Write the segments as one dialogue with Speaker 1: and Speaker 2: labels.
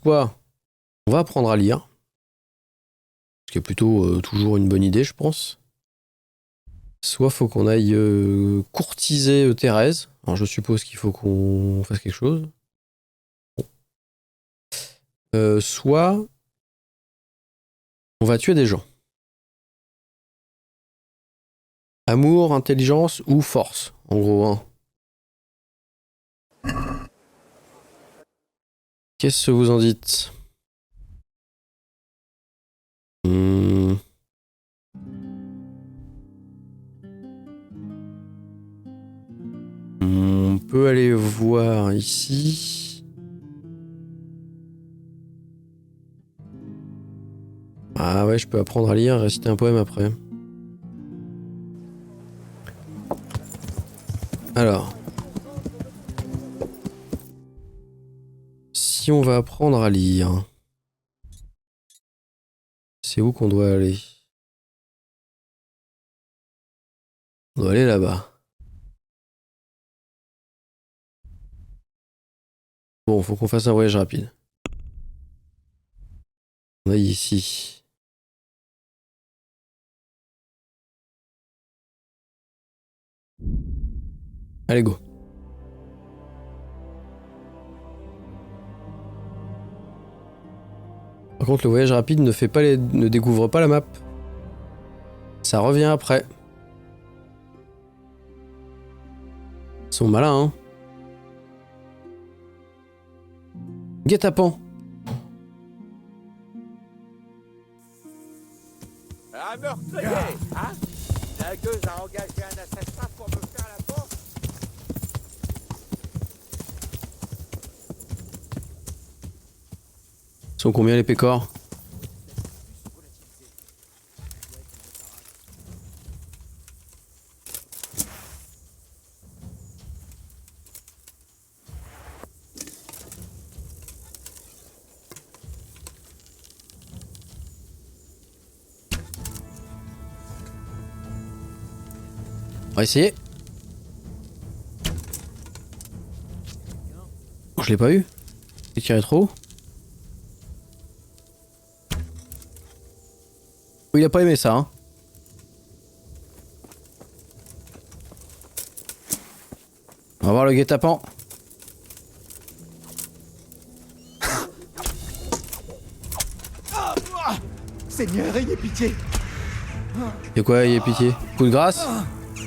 Speaker 1: soit on va apprendre à lire, ce qui est plutôt toujours une bonne idée, je pense. Soit faut qu'on aille courtiser Thérèse. Alors je suppose qu'il faut qu'on fasse quelque chose. Soit on va tuer des gens. Amour, intelligence ou force, en gros. Hein. Qu'est-ce que vous en dites? On peut aller voir ici. Ah ouais, je peux apprendre à lire et réciter un poème après. Alors. Si on va apprendre à lire, c'est où qu'on doit aller? On doit aller là-bas. Bon, faut qu'on fasse un voyage rapide. On aille ici. Allez, go. Par contre, le voyage rapide ne découvre pas la map. Ça revient après. Ils sont malins, hein. Guet-apens.
Speaker 2: Un meurtrier, hein? La gueuse a engagé un assassin pour me faire la peau.
Speaker 1: Ils sont combien les pécores? On va essayer. Oh, je l'ai pas eu. J'ai tiré trop haut. Oh, il a pas aimé ça, hein. On va voir le guet-apens.
Speaker 3: Seigneur, ayez pitié.
Speaker 1: Y'a quoi, ayez pitié? Coup de grâce?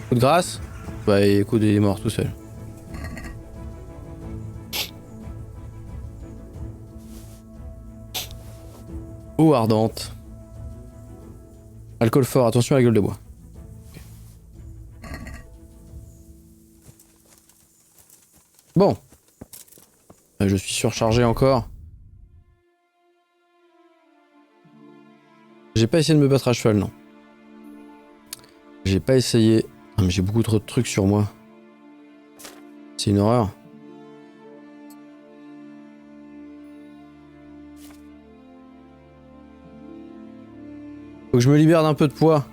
Speaker 1: Coup de grâce? Bah écoute, il est mort tout seul. Eau ardente. Alcool fort, attention à la gueule de bois. Bon. Je suis surchargé encore. J'ai pas essayé de me battre à cheval, non. J'ai pas essayé. Ah, mais j'ai beaucoup trop de trucs sur moi. C'est une horreur. Faut que je me libère d'un peu de poids.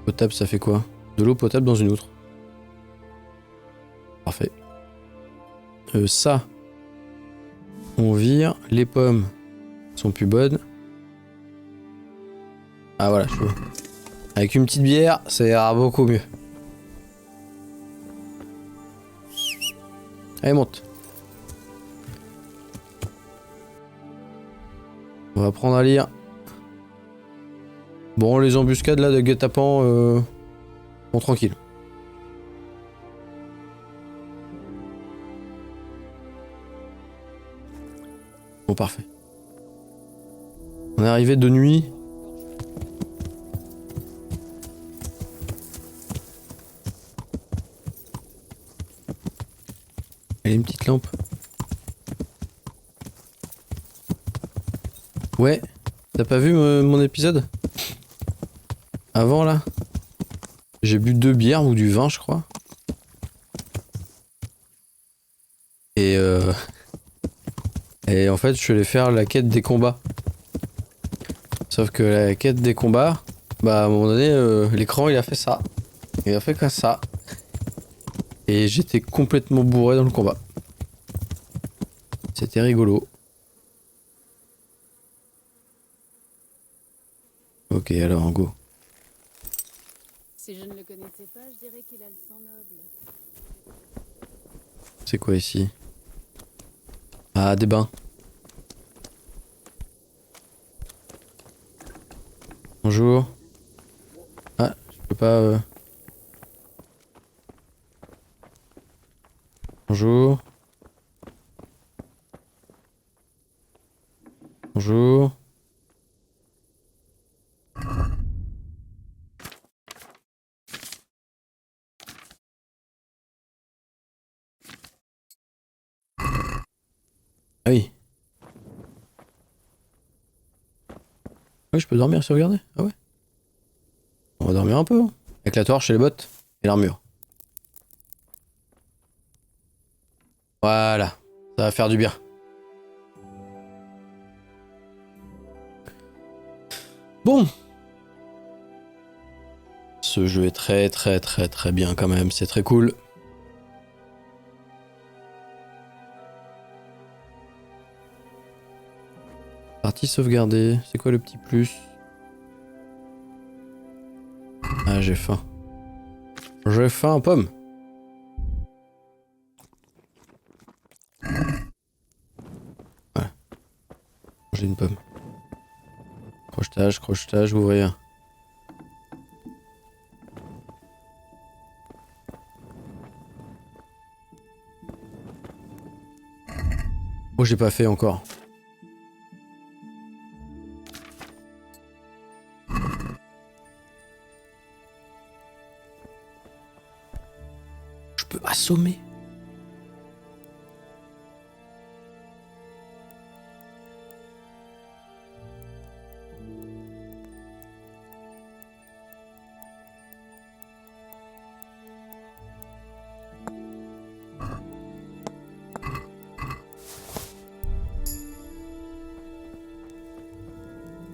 Speaker 1: Potable, ça fait quoi? De l'eau potable dans une outre. Parfait. Ça. On vire. Les pommes sont plus bonnes. Ah voilà, je vois. Avec une petite bière, ça ira beaucoup mieux. Allez, monte. On va apprendre à lire. Bon, les embuscades là de guet-apens sont tranquilles. Bon, parfait. On est arrivé de nuit. Elle a une petite lampe. Ouais, t'as pas vu mon épisode? Avant là, j'ai bu 2 bières ou du vin, je crois. Et en fait, je suis allé faire la quête des combats. Sauf que la quête des combats, bah à un moment donné, l'écran il a fait ça. Il a fait comme ça. Et j'étais complètement bourré dans le combat. C'était rigolo. Ok, alors, go.
Speaker 4: Si je ne le connaissais pas, je dirais qu'il a le sang noble.
Speaker 1: C'est quoi ici? Ah, des bains. Bonjour. Ah, je peux pas... Bonjour. Bonjour. Ah oui. Oui, je peux dormir si regarder. Ah ouais. On va dormir un peu. Hein. Avec la torche et les bottes. Et l'armure. Voilà. Ça va faire du bien. Bon. Ce jeu est très bien quand même. C'est très cool. Partie sauvegardée. C'est quoi le petit plus? Ah, j'ai faim. J'ai faim, pomme. Voilà. J'ai une pomme. Crochetage, ouvrir. Oh, j'ai pas fait encore. Je peux assommer.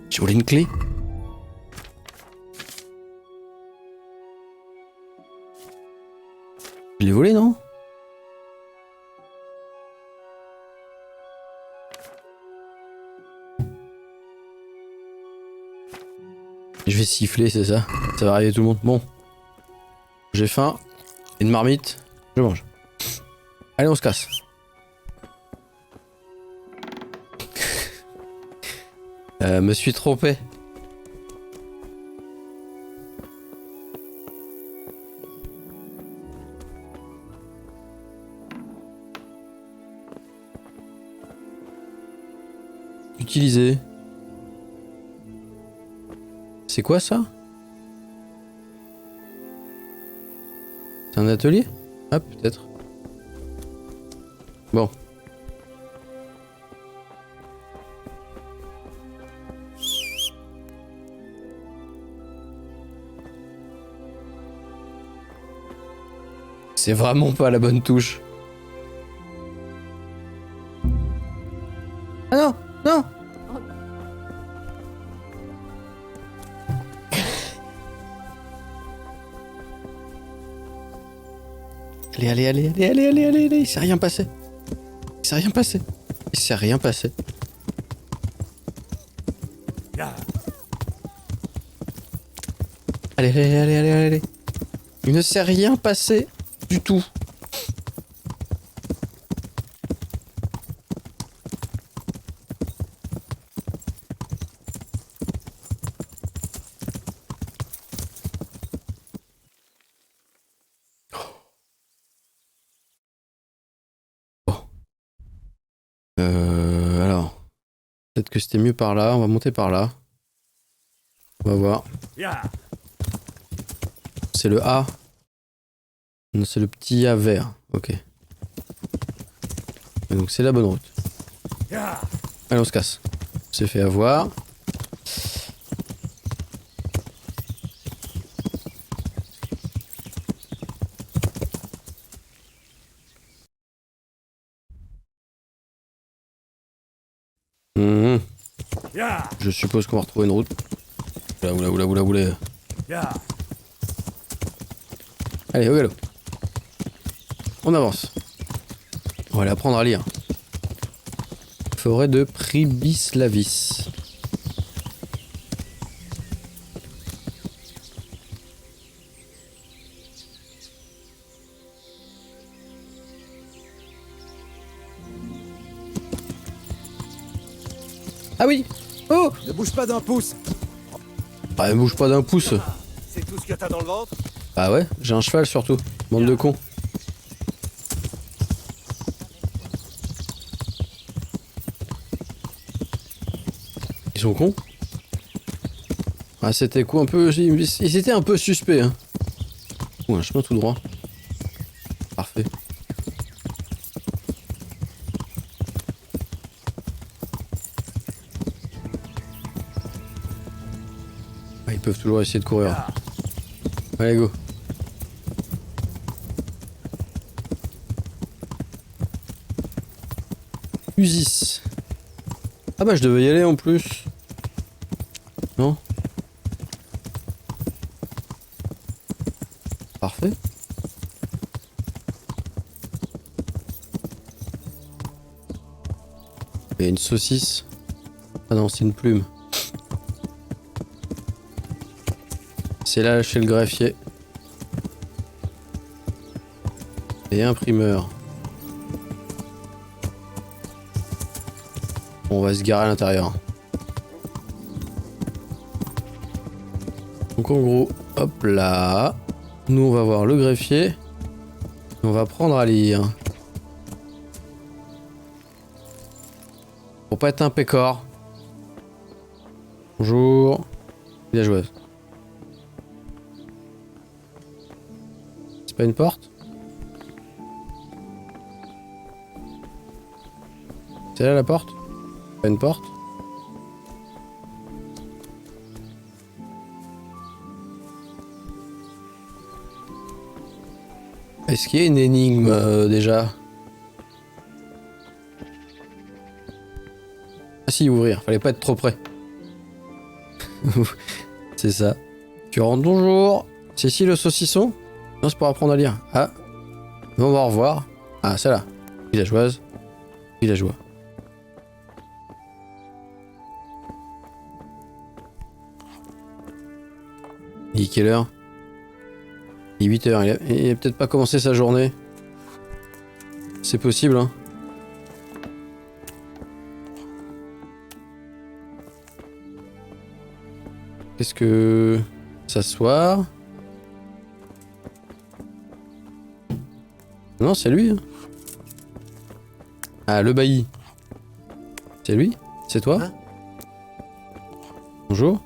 Speaker 1: J'ai volé une clé. Je l'ai volé, non? Je vais siffler, c'est ça? Ça va arriver tout le monde. Bon. J'ai faim. Une marmite. Je mange. Allez, on se casse. Me suis trompé. Utiliser. C'est quoi ça? C'est un atelier? Ah, peut-être. Bon. C'est vraiment pas la bonne touche. Ah non, non. Allez, il s'est rien passé. Il s'est rien passé. Il s'est rien passé. Allez. Il ne s'est rien passé du tout. Alors. Peut-être que c'était mieux par là. On va monter par là. On va voir. C'est le A. Non, c'est le petit A vert. Ok. Et donc c'est la bonne route. Allez, on se casse. On s'est fait avoir. Mmh. Je suppose qu'on va retrouver une route. Oula. Allez, au galop. on avance. On va aller apprendre à lire. Forêt de Pribislavis. Ah oui! Oh!
Speaker 3: Ne bouge pas d'un pouce.
Speaker 1: Ah, ne bouge pas d'un pouce.
Speaker 2: C'est tout ce que t'as dans le ventre?
Speaker 1: Bah ouais, j'ai un cheval surtout. Bande de cons. Ils sont cons? Ah, c'était quoi un peu... Ils étaient un peu suspects, hein. Ouh, un chemin tout droit. Parfait. Ah, ils peuvent toujours essayer de courir. Allez, go. Usis. Ah bah je devais y aller en plus. Non? Parfait. Il y a une saucisse. Ah non, c'est une plume. C'est là chez le greffier. Et imprimeur. On va se garer à l'intérieur. Donc en gros, hop là. Nous on va voir le greffier. On va apprendre à lire. Pour pas être un pécor. Bonjour. Villageoise. C'est pas une porte? C'est là la porte? Pas une porte? Est-ce qu'il y a une énigme déjà? Ah si, ouvrir, fallait pas être trop près. C'est ça. Tu rentres, bonjour. C'est ici le saucisson? Non, c'est pour apprendre à lire. Ah. Bon, on va au revoir. Ah, c'est là. Villageoise. Villageois. Il est quelle heure? Il est 8 heures. Il a peut-être pas commencé sa journée. C'est possible, hein. Qu'est-ce que... S'asseoir. Non, c'est lui. Hein. Ah, le bailli. C'est lui? C'est toi?
Speaker 3: Hein?
Speaker 1: Bonjour.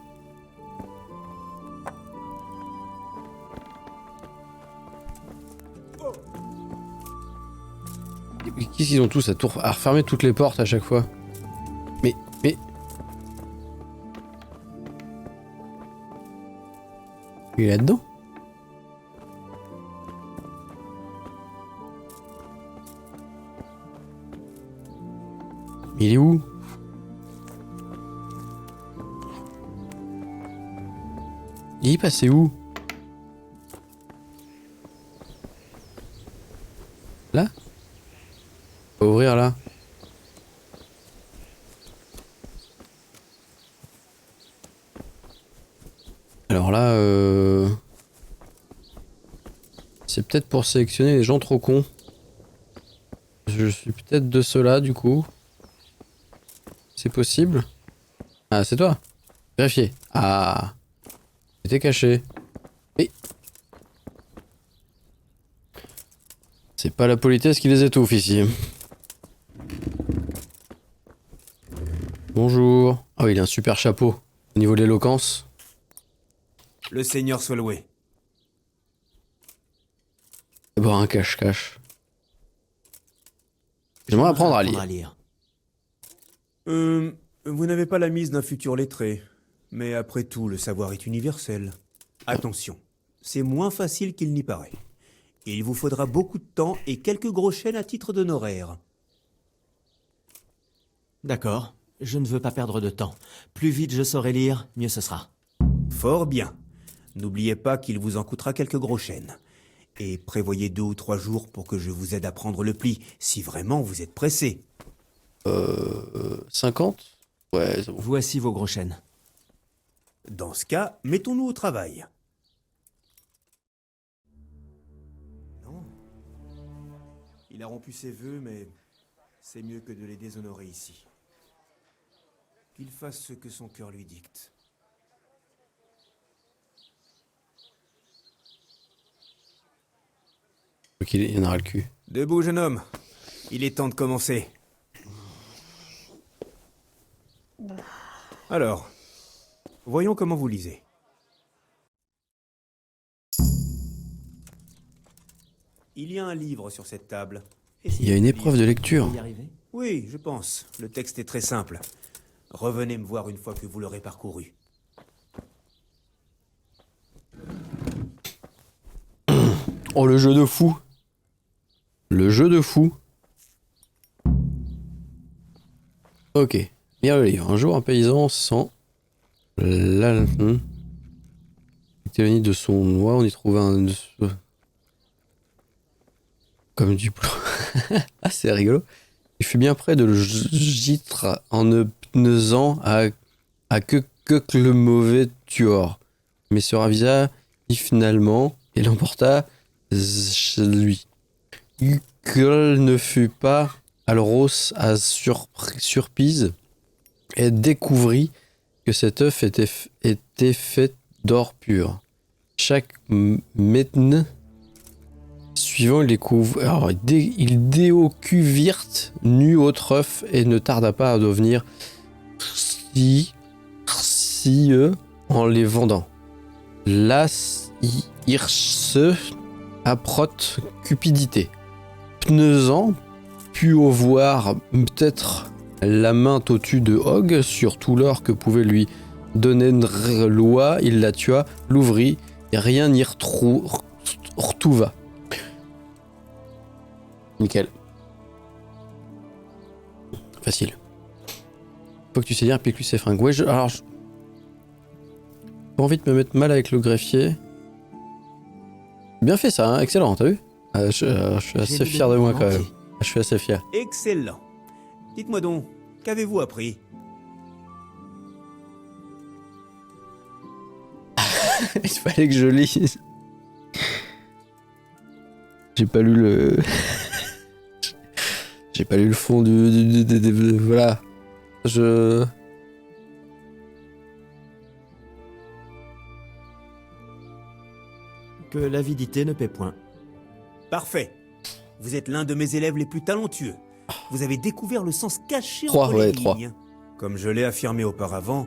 Speaker 1: Qu'est-ce qu'ils ont tous à refermer toutes les portes à chaque fois? Mais... Il est là-dedans? Il est où? Il est passé où? Là? On va ouvrir là. Alors là, c'est peut-être pour sélectionner les gens trop cons. Je suis peut-être de ceux-là du coup. C'est possible? Ah, c'est toi? Vérifier. Ah. C'était caché. Et... C'est pas la politesse qui les étouffe ici. Bonjour. Ah oui, il a un super chapeau. Au niveau de l'éloquence.
Speaker 3: Le Seigneur soit loué.
Speaker 1: D'abord un cache-cache. J'aimerais apprendre à lire.
Speaker 3: Vous n'avez pas la mise d'un futur lettré. Mais après tout, le savoir est universel. Attention, c'est moins facile qu'il n'y paraît. Il vous faudra beaucoup de temps et quelques gros chênes à titre d'honoraires.
Speaker 5: D'accord, je ne veux pas perdre de temps. Plus vite je saurai lire, mieux ce sera.
Speaker 3: Fort bien. N'oubliez pas qu'il vous en coûtera quelques gros chênes. Et prévoyez 2 ou 3 jours pour que je vous aide à prendre le pli, si vraiment vous êtes pressé.
Speaker 1: 50? Ouais, c'est bon.
Speaker 5: Voici vos gros chênes.
Speaker 3: Dans ce cas, mettons-nous au travail. Non. Il a rompu ses vœux, mais c'est mieux que de les déshonorer ici. Qu'il fasse ce que son cœur lui dicte.
Speaker 1: Ok, il y en aura le cul.
Speaker 3: Debout, jeune homme. Il est temps de commencer. Alors, voyons comment vous lisez. Il y a un livre sur cette table.
Speaker 1: Il y a une épreuve de lecture.
Speaker 5: Vous y arrivez?
Speaker 3: Oui, je pense. Le texte est très simple. Revenez me voir une fois que vous l'aurez parcouru.
Speaker 1: Oh, le jeu de fou. Le jeu de fou. Ok. Lire le livre. Un jour, un paysan sans... Éloigné de son noix, on y trouva un... Comme du plomb. Ah, c'est rigolo. Il fut bien près de le gître en ne pneusant à que le mauvais tueur. Mais se ravisa finalement et l'emporta chez lui. Quelle ne fut pas Alros à surprise et découvrit que cet œuf était fait d'or pur. Chaque métne suivant, il découvre. Alors, il déocuvirte nu autre œuf et ne tarda pas à devenir si en les vendant. Las hirse approte cupidité. Pneusant put au voir peut-être la main totue de Hog sur tout l'or que pouvait lui donner une loi, il la tua, l'ouvrit, et rien n'y retrouva. Nickel. Facile. Faut que tu sais lire PQ ses fringues. Ouais, alors, j'ai pas envie de me mettre mal avec le greffier. Bien fait ça, hein, excellent, t'as vu? Je suis assez fier de moi quand même. Je suis assez fier.
Speaker 3: Excellent. Dites-moi donc, qu'avez-vous appris?
Speaker 1: Il fallait que je lise. J'ai pas lu le... J'ai pas lu le fond voilà.
Speaker 5: Que l'avidité ne paie point.
Speaker 3: Parfait. Vous êtes l'un de mes élèves les plus talentueux. Vous avez découvert le sens caché
Speaker 1: Trois,
Speaker 3: entre
Speaker 1: ouais,
Speaker 3: les
Speaker 1: trois.
Speaker 3: lignes. Comme je l'ai affirmé auparavant,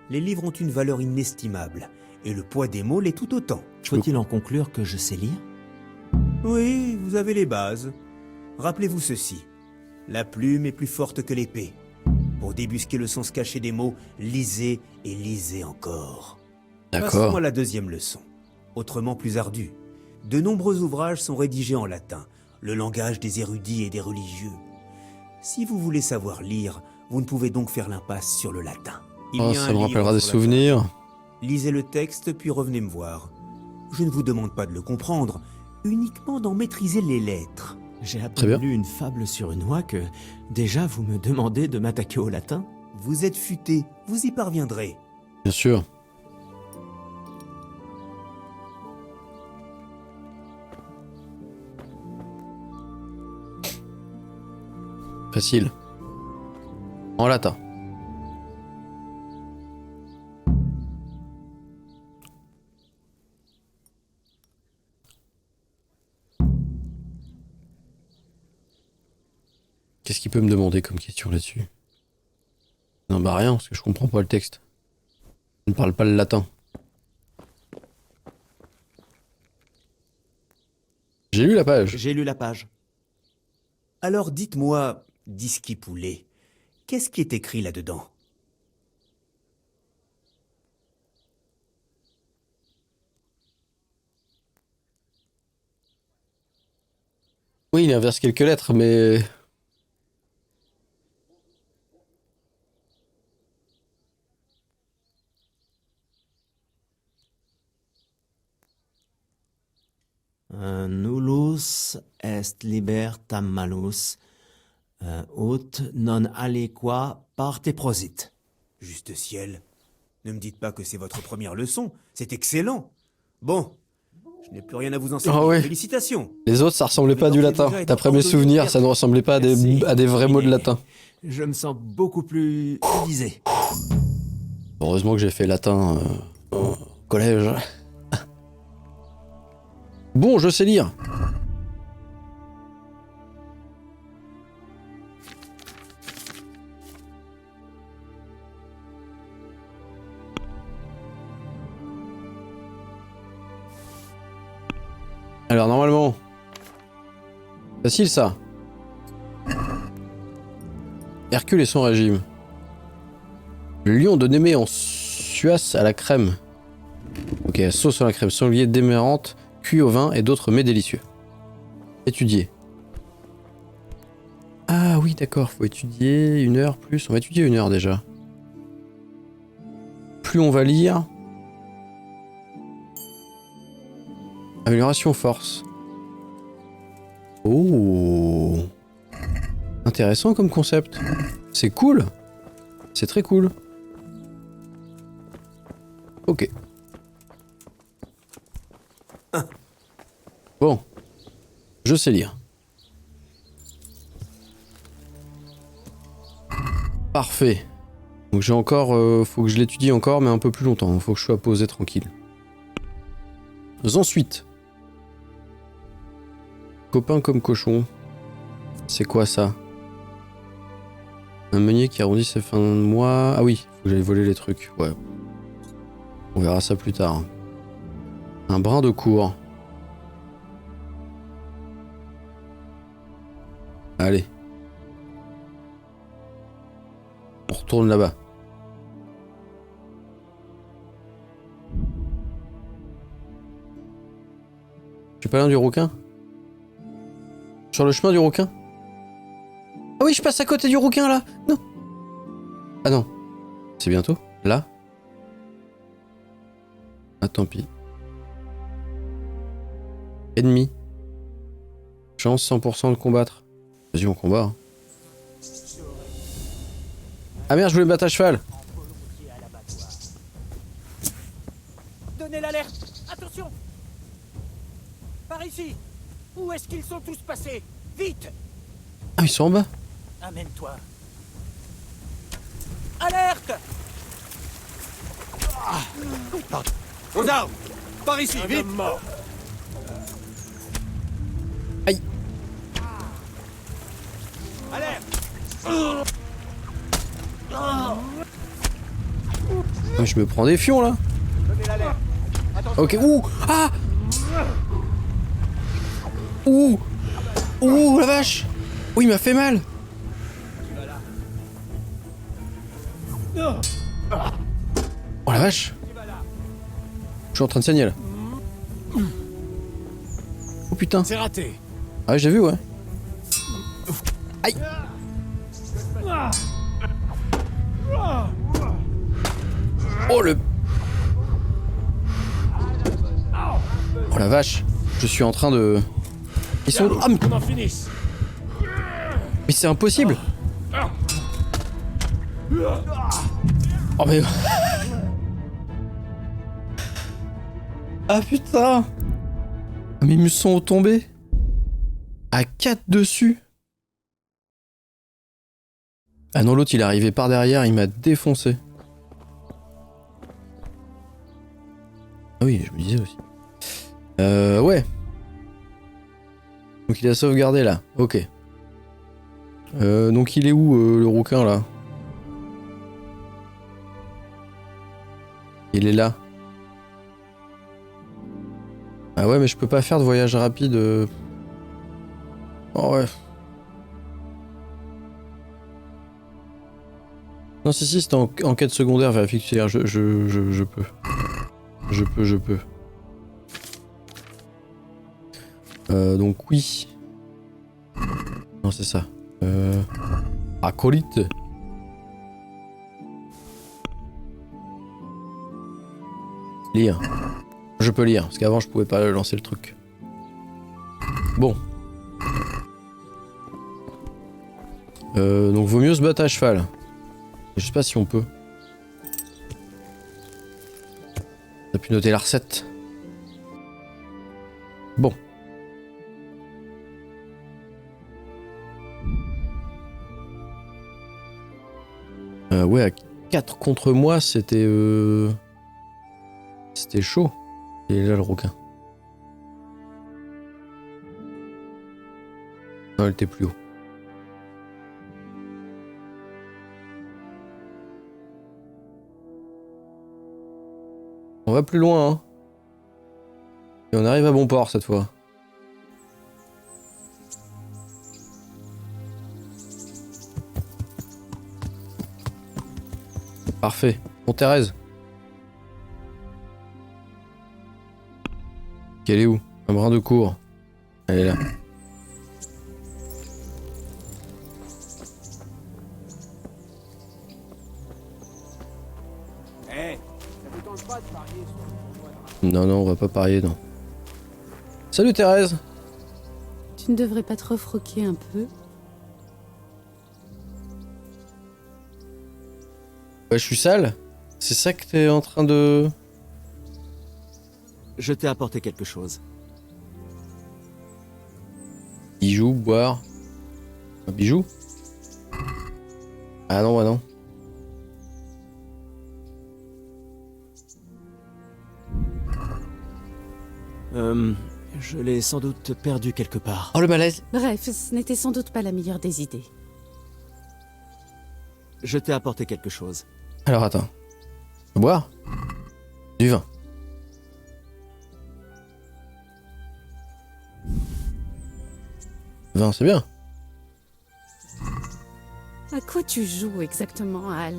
Speaker 3: les livres ont une valeur inestimable. Et le poids des mots l'est tout autant.
Speaker 5: Faut-il en conclure que je sais lire?
Speaker 3: Oui, vous avez les bases. Rappelez-vous ceci. La plume est plus forte que l'épée. Pour débusquer le sens caché des mots, lisez et lisez encore.
Speaker 1: D'accord.
Speaker 3: Passons à la deuxième leçon, autrement plus ardue. De nombreux ouvrages sont rédigés en latin, le langage des érudits et des religieux. Si vous voulez savoir lire, vous ne pouvez donc faire l'impasse sur le latin. Il
Speaker 1: Oh,
Speaker 3: y a un
Speaker 1: ça me
Speaker 3: livre
Speaker 1: rappellera des
Speaker 3: sur la
Speaker 1: souvenirs.
Speaker 3: Lisez le texte, puis revenez me voir. Je ne vous demande pas de le comprendre, uniquement d'en maîtriser les lettres.
Speaker 5: J'ai à
Speaker 1: Très bien.
Speaker 5: peine lu une fable sur une oie que, déjà, vous me demandez de m'attaquer au latin?
Speaker 3: Vous êtes futé, vous y parviendrez.
Speaker 1: Bien sûr. Facile. En latin. Qu'est-ce qu'il peut me demander comme question là-dessus? Non, bah rien, parce que je comprends pas le texte. Je ne parle pas le latin. J'ai lu la page.
Speaker 5: J'ai lu la page.
Speaker 3: Alors dites-moi, Disky Poulet, qu'est-ce qui est écrit là-dedans?
Speaker 1: Oui, il inverse quelques lettres, mais...
Speaker 5: Nullus est libertam malus. Ut non aliqua parte prosit.
Speaker 3: Juste ciel. Ne me dites pas que c'est votre première leçon. C'est excellent. Bon, je n'ai plus rien à vous enseigner.
Speaker 1: Ah ouais.
Speaker 3: Félicitations.
Speaker 1: Les autres, ça ressemblait pas à du latin. D'après mes souvenirs, ça ne ressemblait pas à des vrais mots de latin.
Speaker 5: Je me sens beaucoup plus aiguisé.
Speaker 1: Heureusement que j'ai fait latin au collège. Bon, je sais lire. Alors normalement, facile ça. Hercule et son régime. Le lion de Némée en suasse à la crème. Ok, sauce à la crème, sanglier démérante, cuit au vin et d'autres mets délicieux. Étudier. Ah oui, d'accord, faut étudier 1 heure plus. On va étudier 1 heure déjà. Plus on va lire. Amélioration force. Oh. Intéressant comme concept. C'est cool. C'est très cool. Ok. Bon. Je sais lire. Parfait. Donc j'ai encore... faut que je l'étudie encore, mais un peu plus longtemps. Faut que je sois posé tranquille. Ensuite. Copain comme cochon. C'est quoi ça? Un meunier qui arrondit ses fins de mois... Ah oui, faut que j'aille voler les trucs. Ouais. On verra ça plus tard. Un brin de cour. Allez. On retourne là-bas. Je suis pas loin du rouquin? Sur le chemin du rouquin? Ah oui, je passe à côté du rouquin là! Non! Ah non. C'est bientôt? Là? Ah tant pis. Ennemi. Chance 100% de combattre. Vas-y, on combat. Hein. Ah merde, je voulais me battre à cheval!
Speaker 2: Donnez l'alerte. Attention. Par ici. Où est-ce qu'ils sont tous passés? Vite.
Speaker 1: Ah, ils sont en bas!
Speaker 2: Amène-toi. Alerte. Aux armes. Par ici, vite.
Speaker 1: Aïe!
Speaker 2: Alerte.
Speaker 1: Ah, je me prends des fions là!
Speaker 2: Donnez l'alerte. Attention.
Speaker 1: Ok, ouh! Ah! Ouh! Ouh, la vache! Oh, il m'a fait mal! Oh la vache! Je suis en train de saigner là. Oh putain!
Speaker 2: C'est raté.
Speaker 1: Ah, j'ai vu, ouais. Aïe! Oh le... Oh la vache! Je suis en train de... Ils sont... Ah mais...
Speaker 2: On en finisse.
Speaker 1: Mais c'est impossible! Oh mais... Ah putain! Mais ils me sont tombés! À 4 dessus! Ah non, l'autre il est arrivé par derrière, il m'a défoncé. Ah oui, je me disais aussi. Ouais. Donc il a sauvegardé là, ok. Donc il est où le rouquin là? Il est là. Ah ouais, mais je peux pas faire de voyage rapide. Oh ouais. Non, si, c'était en quête secondaire, vérifie que c'est... Je peux. Je peux. Donc oui. Non, c'est ça. Acolyte. Lire. Je peux lire, parce qu'avant je pouvais pas lancer le truc. Donc vaut mieux se battre à cheval. Je sais pas si on peut. On a pu noter la recette. Bon. Ouais, à 4 contre moi, c'était... C'était chaud. Il est là le requin. Non, elle était plus haut. On va plus loin, hein. Et on arrive à bon port cette fois. Parfait. Bon, Thérèse. Elle est où? Un brin de cour. Elle est là. Non, non, on va pas parier, non. Salut Thérèse.
Speaker 4: Tu ne devrais pas te refroquer un peu?
Speaker 1: Ouais, je suis sale? C'est ça que t'es en train de...
Speaker 5: Je t'ai apporté quelque chose.
Speaker 1: Bijoux, boire... Un bijou? Ah non, bah non.
Speaker 5: Je l'ai sans doute perdu quelque part.
Speaker 1: Oh le malaise.
Speaker 4: Bref, ce n'était sans doute pas la meilleure des idées.
Speaker 5: Je t'ai apporté quelque chose.
Speaker 1: Alors attends. Boire? Du vin. Vin, c'est bien.
Speaker 4: À quoi tu joues exactement, Al?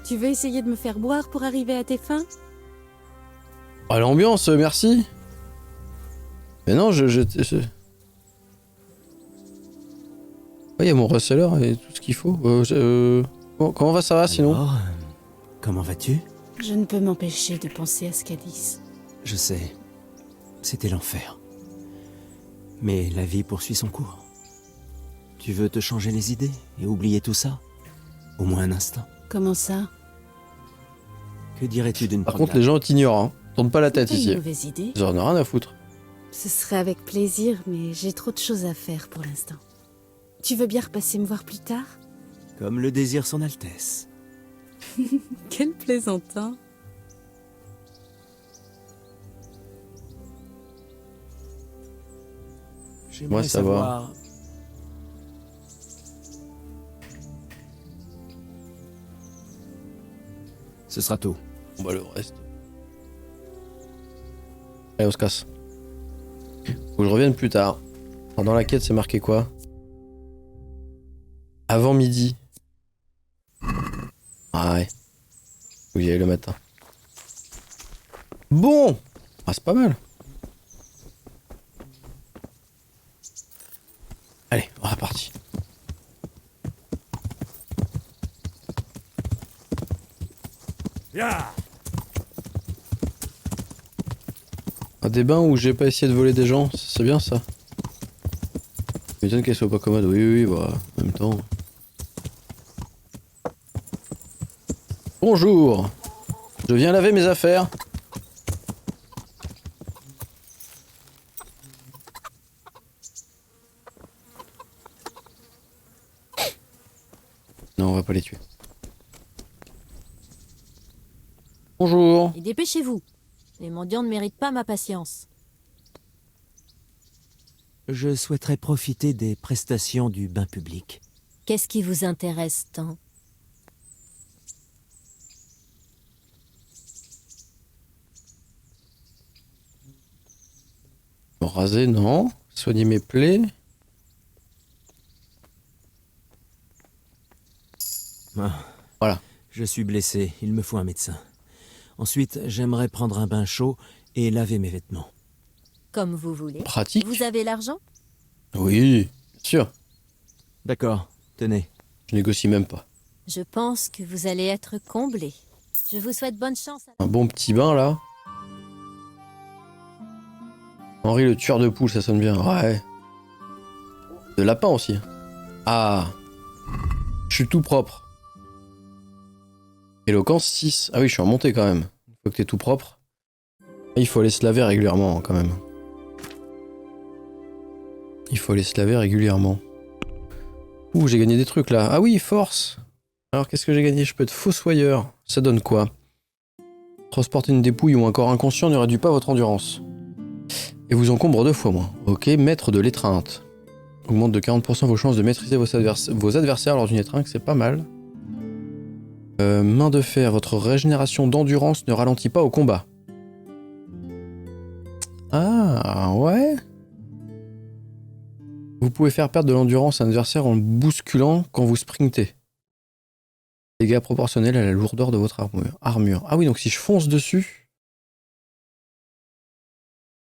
Speaker 4: Tu veux essayer de me faire boire pour arriver à tes fins?
Speaker 1: Oh l'ambiance, merci. Mais non, Ouais, il y a mon receleur et tout ce qu'il faut. Comment va, ça va sinon?
Speaker 5: Alors, comment vas-tu?
Speaker 4: Je ne peux m'empêcher de penser à Scadis.
Speaker 5: Je sais. C'était l'enfer. Mais la vie poursuit son cours. Tu veux te changer les idées et oublier tout ça? Au moins un instant.
Speaker 4: Comment ça?
Speaker 5: Que dirais-tu d'une
Speaker 1: Par
Speaker 5: promenade?
Speaker 1: contre, les gens t'ignorent, hein. Tourne pas la tête
Speaker 4: C'est pas
Speaker 1: ici.
Speaker 4: une mauvaise idée.
Speaker 1: Ils en ont rien à foutre.
Speaker 4: Ce serait avec plaisir, mais j'ai trop de choses à faire pour l'instant. Tu veux bien repasser me voir plus tard?
Speaker 5: Comme le désire son Altesse.
Speaker 4: Quel plaisantin!
Speaker 5: J'aimerais
Speaker 1: savoir.
Speaker 5: Ce sera tout.
Speaker 1: Bon bah le reste. Allez, on se casse. Faut que je revienne plus tard. Alors, dans la quête, c'est marqué quoi? Avant midi. Ah ouais. Faut que j'y aille le matin. Bon! Ah, c'est pas mal. Allez, on est reparti. Ah, des bains où j'ai pas essayé de voler des gens, c'est bien ça. Je m'étonne qu'elle soit pas commode. Oui, oui, bah, en même temps. Bonjour. Je viens laver mes affaires. Non, on va pas les tuer. Bonjour.
Speaker 6: Et dépêchez-vous. Les mendiants ne méritent pas ma patience.
Speaker 5: Je souhaiterais profiter des prestations du bain public.
Speaker 6: Qu'est-ce qui vous intéresse tant?
Speaker 1: Me raser, non. Soigner mes plaies. Voilà.
Speaker 5: Je suis blessé, il me faut un médecin. Ensuite, j'aimerais prendre un bain chaud et laver mes vêtements.
Speaker 6: Comme vous voulez.
Speaker 1: Pratique.
Speaker 6: Vous avez l'argent?
Speaker 1: Oui, bien sûr.
Speaker 5: D'accord, tenez.
Speaker 1: Je négocie même pas.
Speaker 6: Je pense que vous allez être comblé. Je vous souhaite bonne chance.
Speaker 1: Un bon petit bain là. Henri le tueur de poules, ça sonne bien. Ouais. De lapin aussi. Ah. suis tout propre. Éloquence 6. Ah oui, je suis en montée quand même. Une fois que t'es tout propre. Il faut aller se laver régulièrement quand même. Il faut aller se laver régulièrement. Ouh, j'ai gagné des trucs là. Ah oui, force. Alors qu'est-ce que j'ai gagné? Je peux être fossoyeur. Ça donne quoi? Transporter une dépouille ou un corps inconscient ne réduit pas votre endurance. Et vous encombre 2 fois moins. Ok, maître de l'étreinte. Augmente de 40% vos chances de maîtriser vos adversaires lors d'une étreinte, c'est pas mal. Main de fer, votre régénération d'endurance ne ralentit pas au combat. Ah, ouais. Vous pouvez faire perdre de l'endurance à un adversaire en le bousculant quand vous sprintez. Dégâts proportionnels à la lourdeur de votre armure. Ah oui, donc si je fonce dessus...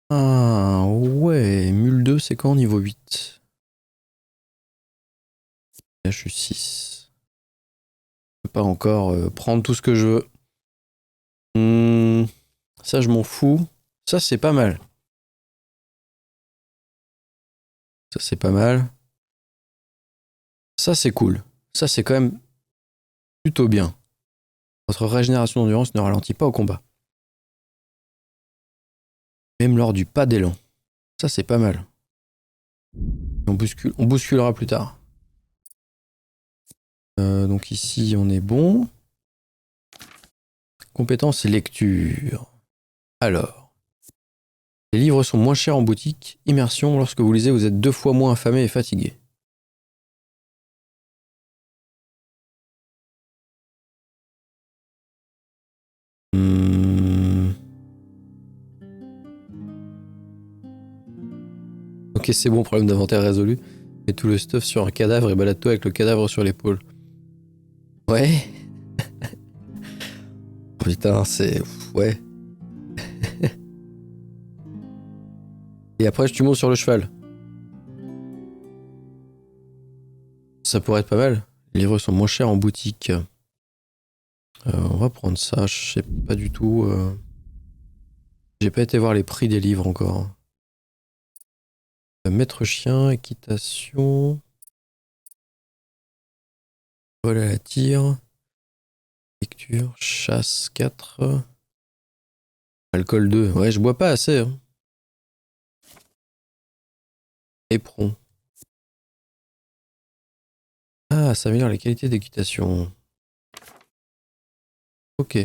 Speaker 1: Ah, ouais. Mule 2, c'est quand niveau 8? Là, je suis 6. Je peux pas encore prendre tout ce que je veux. Ça, je m'en fous. Ça, c'est pas mal. Ça, c'est pas mal. Ça, c'est cool. Ça, c'est quand même plutôt bien. Votre régénération d'endurance ne ralentit pas au combat. Même lors du pas d'élan. Ça, c'est pas mal. On bousculera plus tard. Donc ici, on est bon. Compétences et lecture. Alors. Les livres sont moins chers en boutique. Immersion, lorsque vous lisez, vous êtes 2 fois moins affamé et fatigué. Ok, c'est bon, problème d'inventaire résolu. Mets tout le stuff sur un cadavre et balade-toi avec le cadavre sur l'épaule. Ouais. Putain, c'est... Ouais. Et après, tu montes sur le cheval. Ça pourrait être pas mal. Les livres sont moins chers en boutique. On va prendre ça. Je sais pas du tout... J'ai pas été voir les prix des livres encore. Maître chien, équitation... Vol à la tire... Lecture, chasse 4... Alcool 2. Ouais, je bois pas assez. Hein. Éperon. Ah, ça améliore les qualités d'équitation. Ok.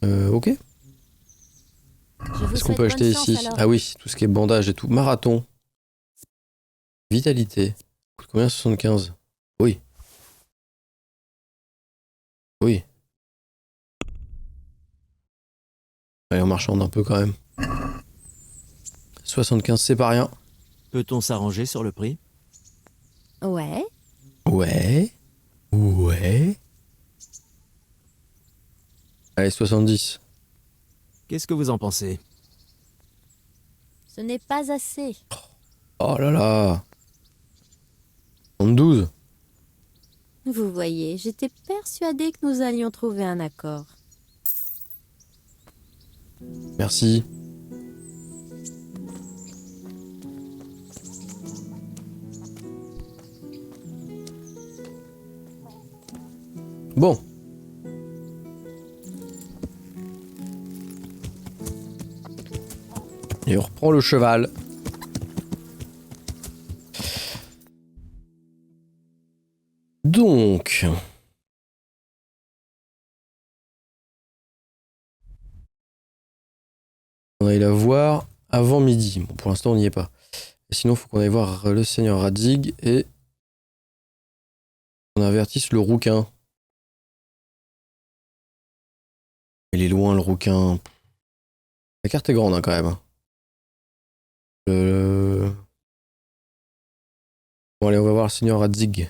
Speaker 1: Ok. Qu'est-ce qu'on peut acheter ici? Ah oui, tout ce qui est bandage et tout. Marathon. Vitalité. Coûte combien? 75. Oui. Oui. Allez, on marchande un peu quand même. 75, c'est pas rien.
Speaker 5: Peut-on s'arranger sur le prix?
Speaker 6: Ouais.
Speaker 1: Ouais. Ouais. Allez, 70.
Speaker 5: Qu'est-ce que vous en pensez?
Speaker 6: Ce n'est pas assez.
Speaker 1: Oh là là. 72.
Speaker 6: Vous voyez, j'étais persuadée que nous allions trouver un accord.
Speaker 1: Merci. Bon. Et on reprend le cheval. Donc... On aille la voir avant midi. Bon, pour l'instant, on n'y est pas. Et sinon, il faut qu'on aille voir le seigneur Radzig et on avertisse le rouquin. Il est loin, le rouquin. La carte est grande, hein, quand même. Bon, allez, on va voir le seigneur Radzig.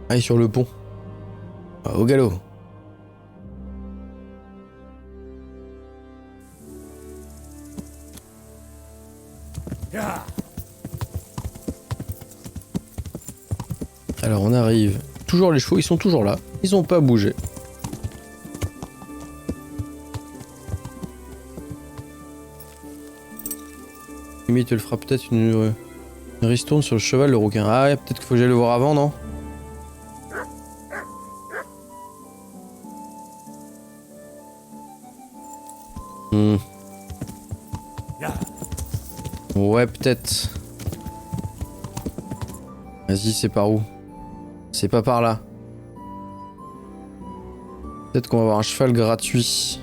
Speaker 1: Aïe, sur le pont. Ah, au galop. Alors on arrive. Toujours les chevaux, ils sont toujours là. Ils ont pas bougé. Limite, elle fera peut-être une ristourne sur le cheval, le rouquin. Ah ouais, peut-être qu'il faut que j'aille le voir avant, non? Ouais, peut-être. Vas-y, c'est par où? C'est pas par là. Peut-être qu'on va avoir un cheval gratuit.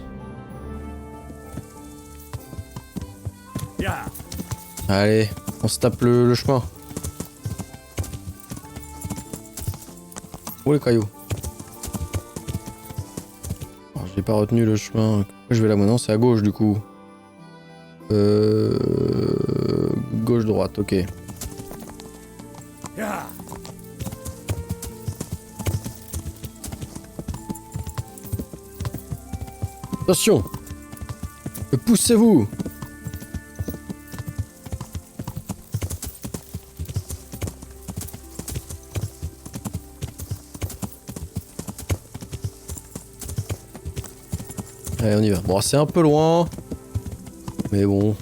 Speaker 1: Allez, on se tape le chemin. Oh les cailloux. J'ai pas retenu le chemin. Je vais là maintenant, c'est à gauche du coup. Gauche-droite, ok. Attention! Poussez-vous! Allez, on y va. Bon, c'est un peu loin. Mais bon.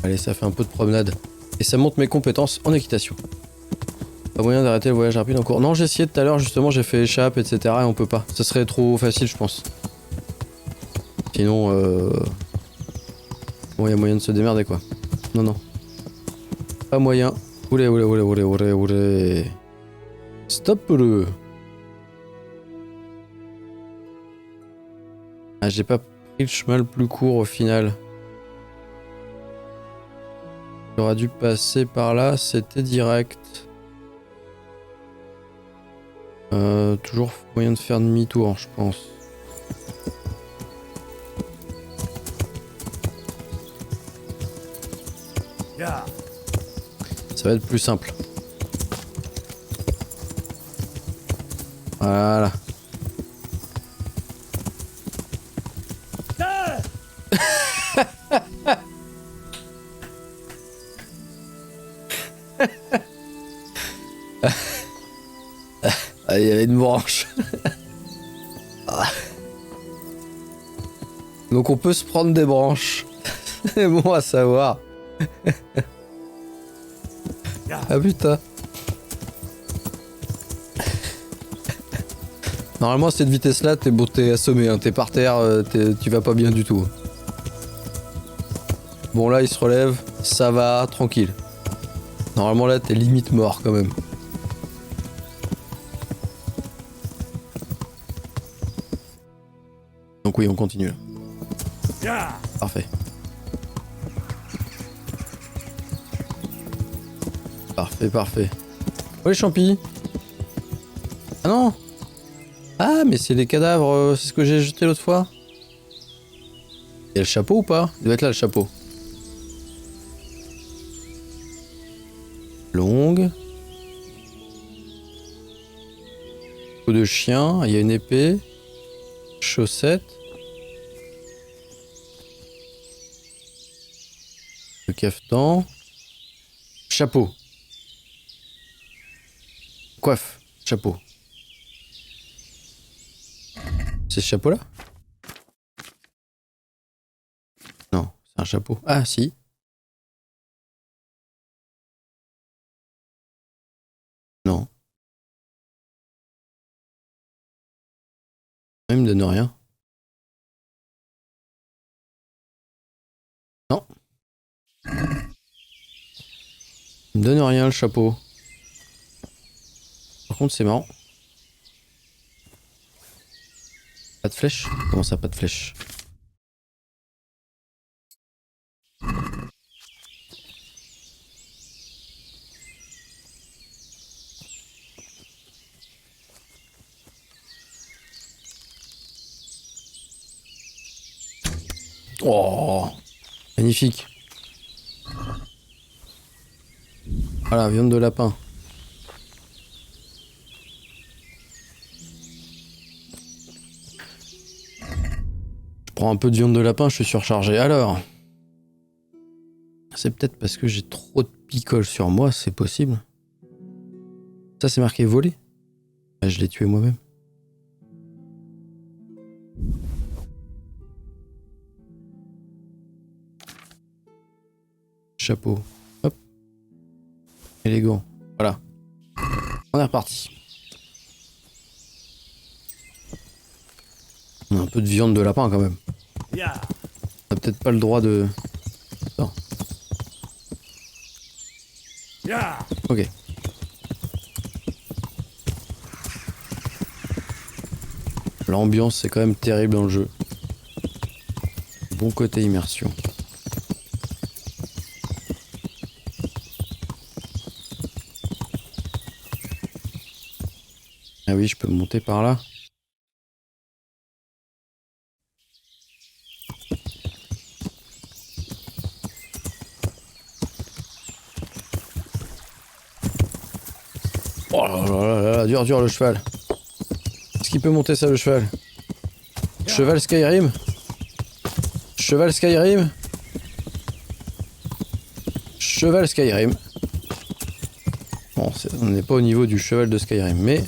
Speaker 1: Allez, ça fait un peu de promenade. Et ça monte mes compétences en équitation. Pas moyen d'arrêter le voyage rapide en cours. Non, j'ai essayé tout à l'heure, justement, j'ai fait échappe, etc. Et on peut pas. Ça serait trop facile, je pense. Sinon, bon, y a moyen de se démerder, quoi. Non, non. Pas moyen. Oulé, oulé, oulé, oulé, oulé, oulé. Stop le. Ah, j'ai pas pris le chemin le plus court au final. J'aurais dû passer par là, c'était direct. Toujours moyen de faire demi-tour, je pense. Ça va être plus simple. Voilà. Ah, il y avait une branche. Donc on peut se prendre des branches. C'est bon à savoir. Ah putain. Normalement à cette vitesse là t'es assommé, hein. T'es par terre, tu vas pas bien du tout. Bon là il se relève, ça va, tranquille. Normalement là t'es limite mort quand même. Donc oui on continue là. Parfait. Parfait, parfait. Oh les champis. Ah non. Ah mais c'est les cadavres, c'est ce que j'ai jeté l'autre fois. Il y a le chapeau ou pas? Il doit être là le chapeau. Longue. Coup de chien, il y a une épée. Chaussette. Le cafetan. Chapeau. Coiffe. Chapeau. C'est ce chapeau-là? Non, c'est un chapeau. Ah, si. Non. Il me donne rien. Non. Il me donne rien le chapeau. Par contre c'est marrant. Pas de flèche? Comment ça pas de flèche? Oh, magnifique. Voilà, viande de lapin. Je prends un peu de viande de lapin, je suis surchargé. Alors, c'est peut-être parce que j'ai trop de picole sur moi, c'est possible. Ça, c'est marqué voler. Ah, je l'ai tué moi-même. Chapeau. Hop. Élégant. Voilà. On est reparti. On a un peu de viande de lapin quand même. On a peut-être pas le droit de... Non. Ok. L'ambiance c'est quand même terrible dans le jeu. Bon côté immersion. Ah oui, je peux monter par là. Oh là là là là, dur le cheval. Est-ce qu'il peut monter ça le cheval? Cheval Skyrim? Cheval Skyrim? Cheval Skyrim. Bon, on n'est pas au niveau du cheval de Skyrim, mais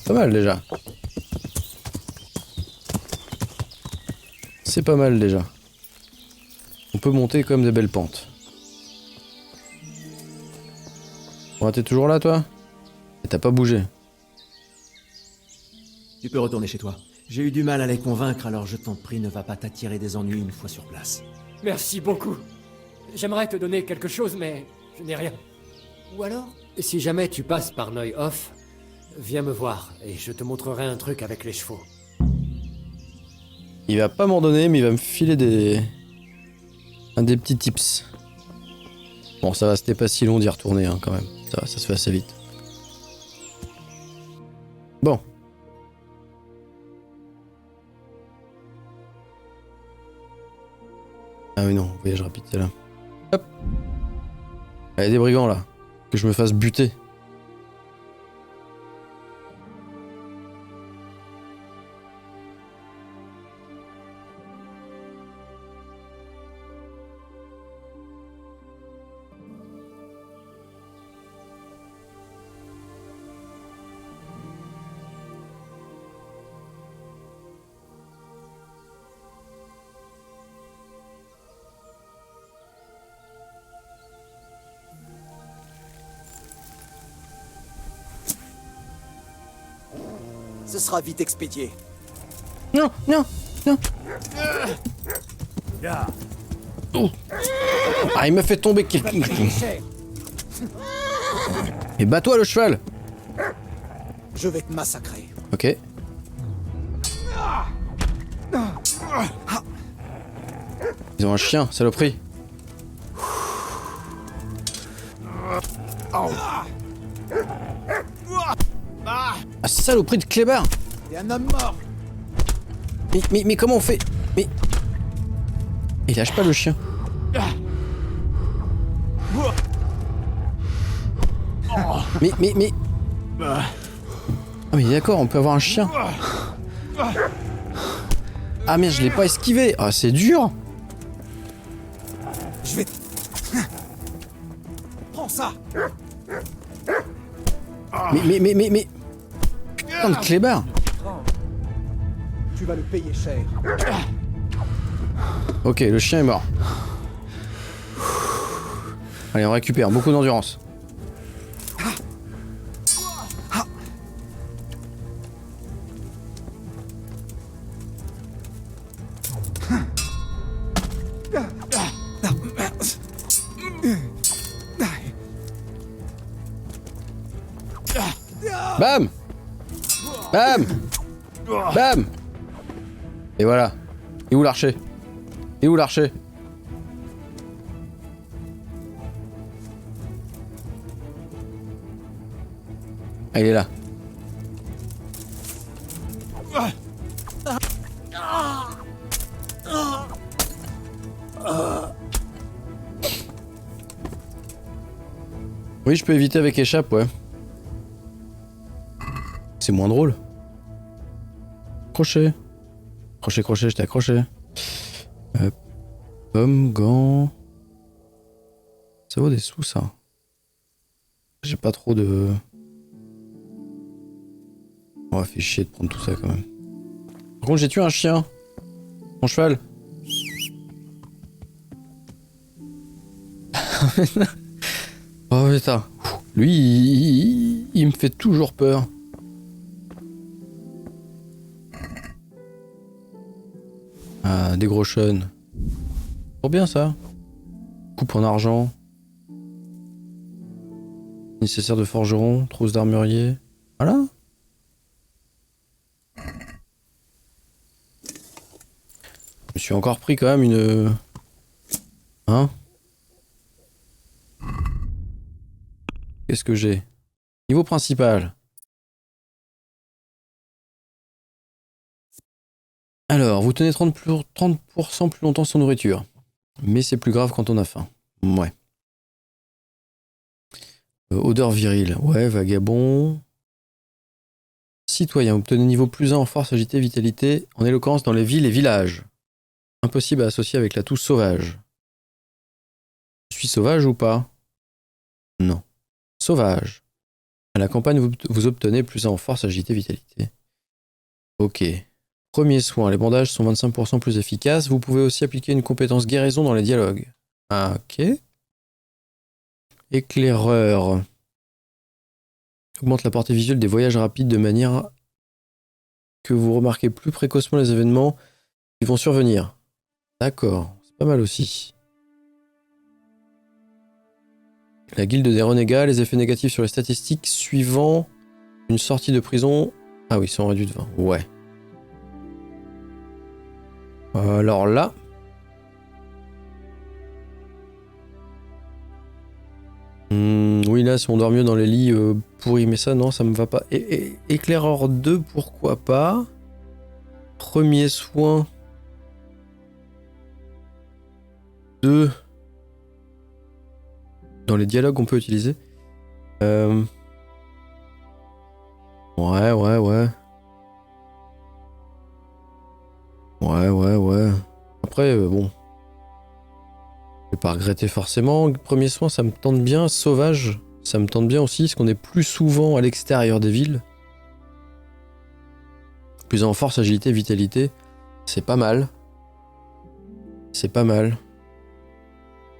Speaker 1: pas mal déjà. C'est pas mal déjà. On peut monter comme des belles pentes. Bon, t'es toujours là toi? Et t'as pas bougé.
Speaker 5: Tu peux retourner chez toi. J'ai eu du mal à les convaincre, alors je t'en prie, ne va pas t'attirer des ennuis une fois sur place.
Speaker 2: Merci beaucoup. J'aimerais te donner quelque chose, mais je n'ai rien. Ou alors, si jamais tu passes par Neuhof, viens me voir et je te montrerai un truc avec les chevaux.
Speaker 1: Il va pas m'en donner, mais il va me filer des petits tips. Bon, ça va, c'était pas si long d'y retourner hein, quand même. Ça se fait assez vite. Bon. Ah oui non, voyage rapide, c'est là. Hop. Il y a des brigands là. Que je me fasse buter.
Speaker 7: Ce sera vite expédié.
Speaker 1: Non, non, non. Oh. Ah, il m'a fait tomber quelqu'un. Et bats-toi le cheval.
Speaker 7: Je vais te massacrer.
Speaker 1: Ok. Ils ont un chien, saloperie. Ah, saloperie de clébard.
Speaker 7: T'es un homme mort.
Speaker 1: Mais comment on fait? Mais... Il lâche pas le chien. Mais... Ah mais d'accord, on peut avoir un chien. Ah merde, je l'ai pas esquivé. Ah c'est dur.
Speaker 7: Je vais... Prends ça.
Speaker 1: Mais... Putain de clébard.
Speaker 7: Tu vas le payer cher.
Speaker 1: Ok, le chien est mort. Allez, on récupère beaucoup d'endurance. Bam! Bam! Bam! Et voilà. Et où l'archer? Et où l'archer? Ah, il est là. Oui, je peux éviter avec échappe, ouais. C'est moins drôle. Crochet. Crochet, je t'ai accroché. Pomme, gants. Ça vaut des sous, ça. J'ai pas trop de... On va faire chier de prendre tout ça, quand même. Par contre, j'ai tué un chien. Mon cheval. Oh putain. Lui, il me fait toujours peur. Ah, des gros chênes. Trop bien ça. Coupe en argent. Nécessaire de forgeron, trousse d'armurier. Voilà. Je me suis encore pris quand même une... Hein? Qu'est-ce que j'ai? Niveau principal. Alors, vous tenez 30% plus longtemps sans nourriture. Mais c'est plus grave quand on a faim. Ouais. Odeur virile. Ouais, vagabond. Citoyen. Obtenez niveau plus 1 en force, agilité, vitalité, en éloquence dans les villes et villages. Impossible à associer avec l'atout sauvage. Je suis sauvage ou pas? Non. Sauvage. À la campagne, vous obtenez plus 1 en force, agilité, vitalité. Ok. Premier soin. Les bandages sont 25% plus efficaces. Vous pouvez aussi appliquer une compétence guérison dans les dialogues. Ah, ok. Éclaireur. Augmente la portée visuelle des voyages rapides de manière que vous remarquez plus précocement les événements qui vont survenir. D'accord, c'est pas mal aussi. La guilde des renégats, les effets négatifs sur les statistiques suivant une sortie de prison. Ah oui, ils sont réduits de 20. Ouais. Alors là... oui, là, si on dort mieux dans les lits pourris, mais ça, non, ça me va pas. Éclaireur 2, pourquoi pas. Premier soin. 2. Dans les dialogues, on peut utiliser. Ouais. Ouais. Après, bon. Je vais pas regretter forcément. Premier soin, ça me tente bien. Sauvage, ça me tente bien aussi, parce qu'on est plus souvent à l'extérieur des villes. Plus en force, agilité, vitalité. C'est pas mal. C'est pas mal.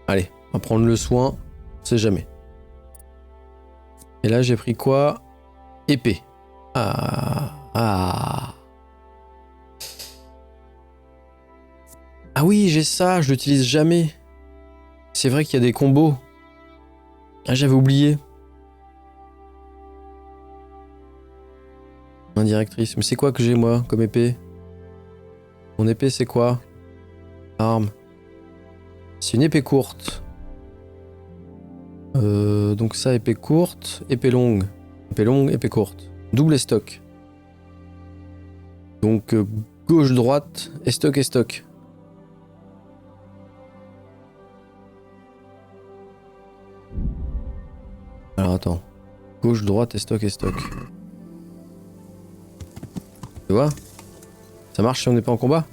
Speaker 1: Allez, on va prendre le soin. On sait jamais. Et là, j'ai pris quoi? Épée. Ah oui, j'ai ça, je l'utilise jamais. C'est vrai qu'il y a des combos. Ah, j'avais oublié. Indirectrice. Mais c'est quoi que j'ai, moi, comme épée? Mon épée, c'est quoi? Arme. C'est une épée courte. Donc ça, épée courte. Épée longue. Épée longue, épée courte. Double estoc. Donc gauche-droite, estoc. Alors attends. Gauche-droite, estoc. Tu vois? Ça marche si on n'est pas en combat?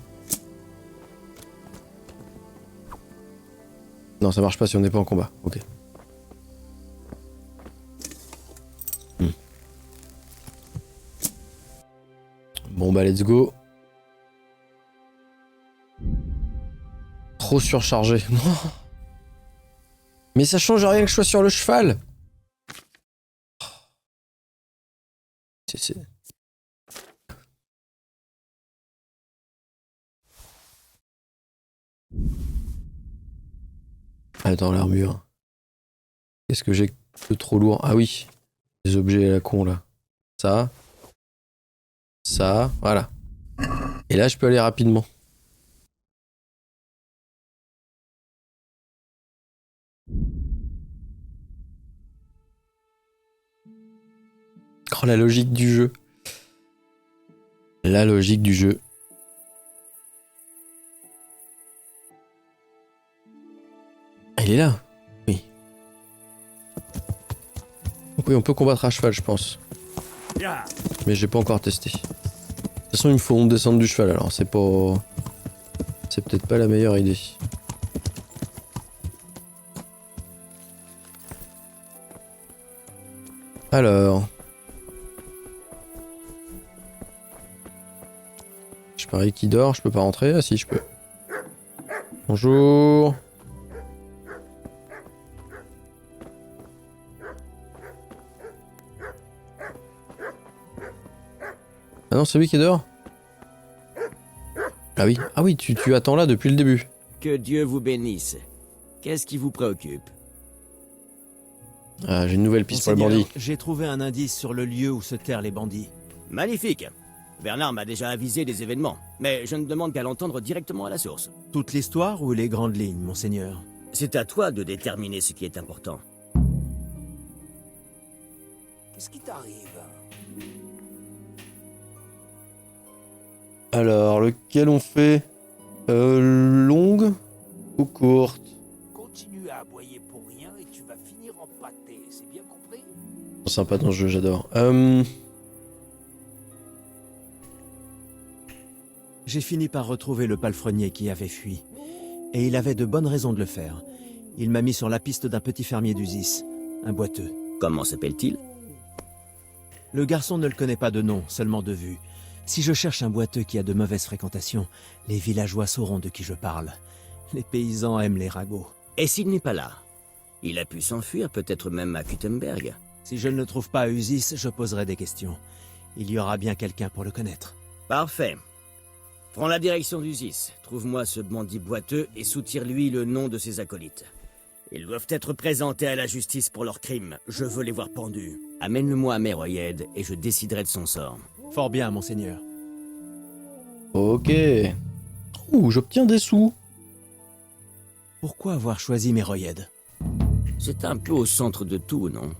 Speaker 1: Non, ça marche pas si on n'est pas en combat. Ok. Bon bah let's go. Trop surchargé. Mais ça change rien que je sois sur le cheval. C'est... Attends, l'armure. Qu'est-ce que j'ai de trop lourd? Ah oui. Les objets à la con là. Ça, voilà. Et là, je peux aller rapidement. Oh, la logique du jeu. La logique du jeu. Il est là. Oui. Oui, on peut combattre à cheval, je pense. Mais j'ai pas encore testé. De toute façon, il me faut descendre du cheval, alors c'est pas... C'est peut-être pas la meilleure idée. Alors. Je parie qu'il dort, je peux pas rentrer. Ah si, je peux. Bonjour. Ah non, c'est lui qui est dehors? Ah oui, tu attends là depuis le début.
Speaker 8: Que Dieu vous bénisse. Qu'est-ce qui vous préoccupe?
Speaker 1: Ah, j'ai une nouvelle piste pour le
Speaker 5: Monseigneur,
Speaker 1: bandit.
Speaker 5: j'ai trouvé un indice sur le lieu où se terrent les bandits.
Speaker 8: Magnifique. Bernard m'a déjà avisé des événements, mais je ne demande qu'à l'entendre directement à la source.
Speaker 5: Toute l'histoire ou les grandes lignes, monseigneur?
Speaker 8: C'est à toi de déterminer ce qui est important.
Speaker 7: Qu'est-ce qui t'arrive?
Speaker 1: Alors, lequel on fait? Longue ou courte?
Speaker 7: Continue à aboyer pour rien et tu vas finir en pâté, c'est bien compris?
Speaker 1: Sympa dans ce jeu, j'adore.
Speaker 5: J'ai fini par retrouver le palefrenier qui avait fui. Et il avait de bonnes raisons de le faire. Il m'a mis sur la piste d'un petit fermier d'Usis, un boiteux.
Speaker 8: Comment s'appelle-t-il?
Speaker 5: Le garçon ne le connaît pas de nom, seulement de vue. Si je cherche un boiteux qui a de mauvaises fréquentations, les villageois sauront de qui je parle. Les paysans aiment les ragots.
Speaker 8: Et s'il n'est pas là? Il a pu s'enfuir, peut-être même à Kuttenberg.
Speaker 5: Si je ne le trouve pas à Usis, je poserai des questions. Il y aura bien quelqu'un pour le connaître.
Speaker 8: Parfait. Prends la direction d'Usis. Trouve-moi ce bandit boiteux et soutire-lui le nom de ses acolytes. Ils doivent être présentés à la justice pour leurs crimes. Je veux les voir pendus. Amène-le-moi à Meroyed et je déciderai de son sort.
Speaker 5: Fort bien, monseigneur.
Speaker 1: Ok. Ouh, j'obtiens des sous.
Speaker 5: Pourquoi avoir choisi Meroyed?
Speaker 8: C'est un peu au centre de tout, non?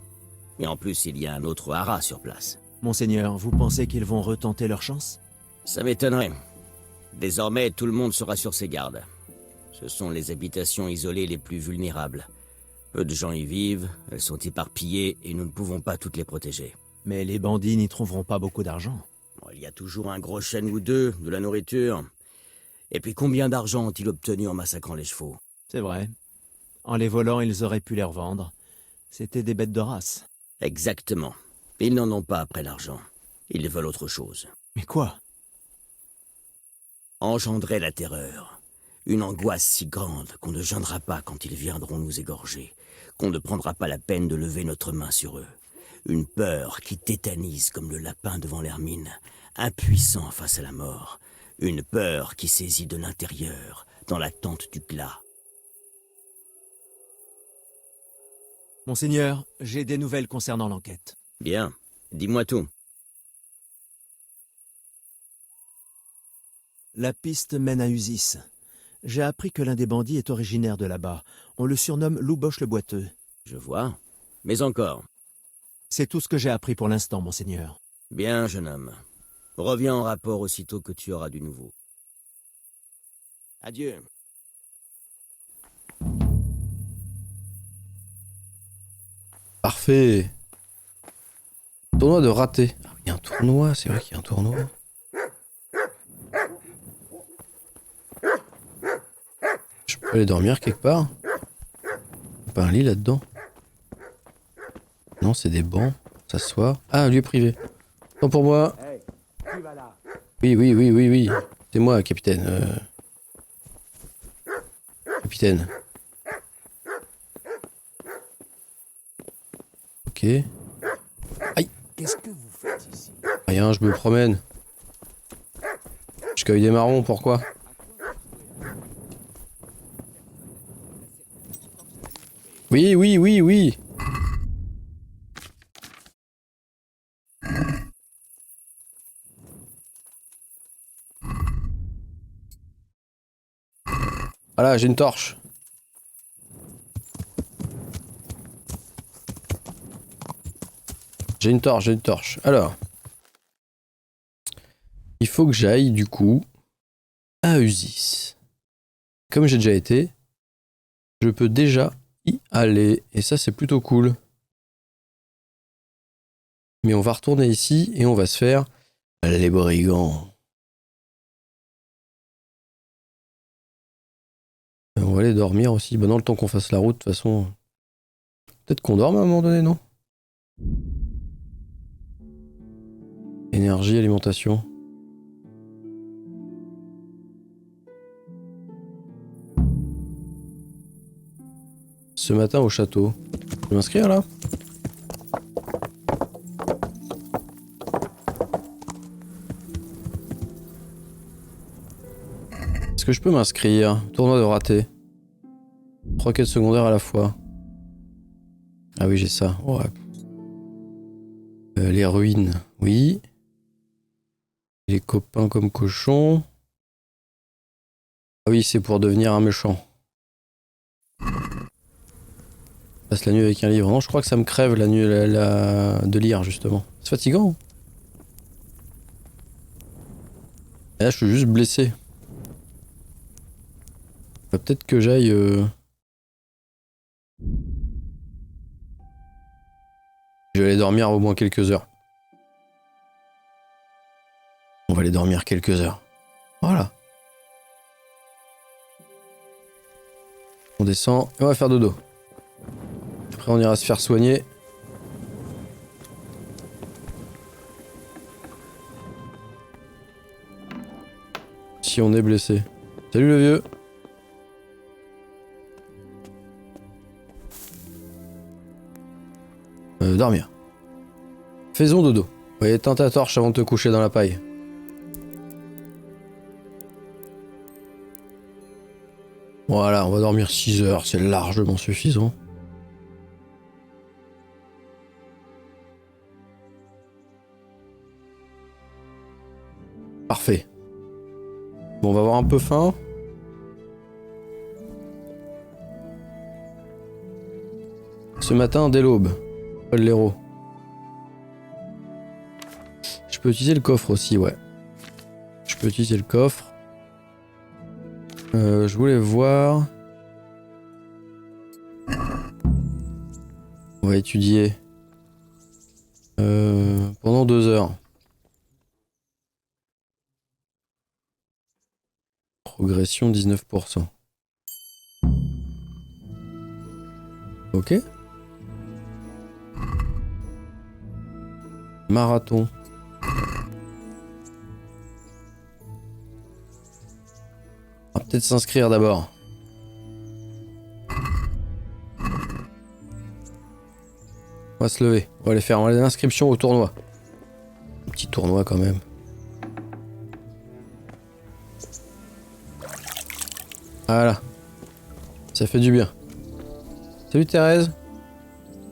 Speaker 8: Et en plus, il y a un autre haras sur place.
Speaker 5: Monseigneur, vous pensez qu'ils vont retenter leur chance?
Speaker 8: Ça m'étonnerait. Désormais, tout le monde sera sur ses gardes. Ce sont les habitations isolées les plus vulnérables. Peu de gens y vivent, elles sont éparpillées et nous ne pouvons pas toutes les protéger.
Speaker 5: Mais les bandits n'y trouveront pas beaucoup d'argent.
Speaker 8: Bon, il y a toujours un gros chêne ou deux, de la nourriture. Et puis combien d'argent ont-ils obtenu en massacrant les chevaux?
Speaker 5: C'est vrai. En les volant, ils auraient pu les revendre. C'était des bêtes de race.
Speaker 8: Exactement. Ils n'en ont pas après l'argent. Ils veulent autre chose.
Speaker 5: Mais quoi?
Speaker 8: Engendrer la terreur. Une angoisse si grande qu'on ne gênera pas quand ils viendront nous égorger, qu'on ne prendra pas la peine de lever notre main sur eux. Une peur qui tétanise comme le lapin devant l'hermine, impuissant face à la mort. Une peur qui saisit de l'intérieur, dans l'attente du glas.
Speaker 5: Monseigneur, j'ai des nouvelles concernant l'enquête.
Speaker 8: Bien, dis-moi tout.
Speaker 5: La piste mène à Usis. J'ai appris que l'un des bandits est originaire de là-bas. On le surnomme Louboche le Boiteux.
Speaker 8: Je vois. Mais encore.
Speaker 5: C'est tout ce que j'ai appris pour l'instant, monseigneur.
Speaker 8: Bien, jeune homme. Reviens en rapport aussitôt que tu auras du nouveau. Adieu.
Speaker 1: Parfait. Tournoi de raté. Ah, il y a un tournoi, c'est vrai qu'il y a un tournoi. Je peux aller dormir quelque part? Pas un lit là-dedans? Non, c'est des bancs. S'asseoir. Ah, un lieu privé. Non pour moi.
Speaker 7: Hey, qui va là?
Speaker 1: Oui. C'est moi, capitaine. Capitaine. Ok. Aïe.
Speaker 7: Qu'est-ce que vous faites ici?
Speaker 1: Rien, je me promène. Je cueille des marrons, pourquoi? Oui. Voilà, j'ai une torche. J'ai une torche. Alors. Il faut que j'aille, du coup, à Usis. Comme j'ai déjà été, je peux déjà y aller. Et ça, c'est plutôt cool. Mais on va retourner ici et on va se faire les brigands. On va aller dormir aussi. Bah, dans le temps qu'on fasse la route, de toute façon. Peut-être qu'on dorme à un moment donné, non? Énergie, alimentation. Ce matin au château. Je vais m'inscrire là? Est-ce que je peux m'inscrire? Tournoi de raté. 3 quêtes secondaires à la fois. Ah oui, j'ai ça. Ouais. Les ruines, oui. Les copains comme cochons. Ah oui, c'est pour devenir un méchant. Passe la nuit avec un livre. Non, je crois que ça me crève la nuit de lire, justement. C'est fatigant. Et là, je suis juste blessé. Peut-être que j'aille... Je vais aller dormir au moins quelques heures. On va aller dormir quelques heures. Voilà. On descend et on va faire dodo. Après on ira se faire soigner. Si on est blessé. Salut le vieux. Dormir. Faisons dodo. Ouais, éteins ta torche avant de te coucher dans la paille. Voilà, on va dormir 6 heures, c'est largement suffisant. Parfait. Bon, on va avoir un peu faim. Ce matin, dès l'aube. Paul l'héros. Je peux utiliser le coffre aussi, ouais. Je peux utiliser le coffre. Je voulais voir... On va étudier. Pendant 2 heures. Progression 19%. Ok. Marathon. On va peut-être s'inscrire d'abord. On va se lever. On va aller faire l'inscription au tournoi. Un petit tournoi quand même. Voilà. Ça fait du bien. Salut Thérèse.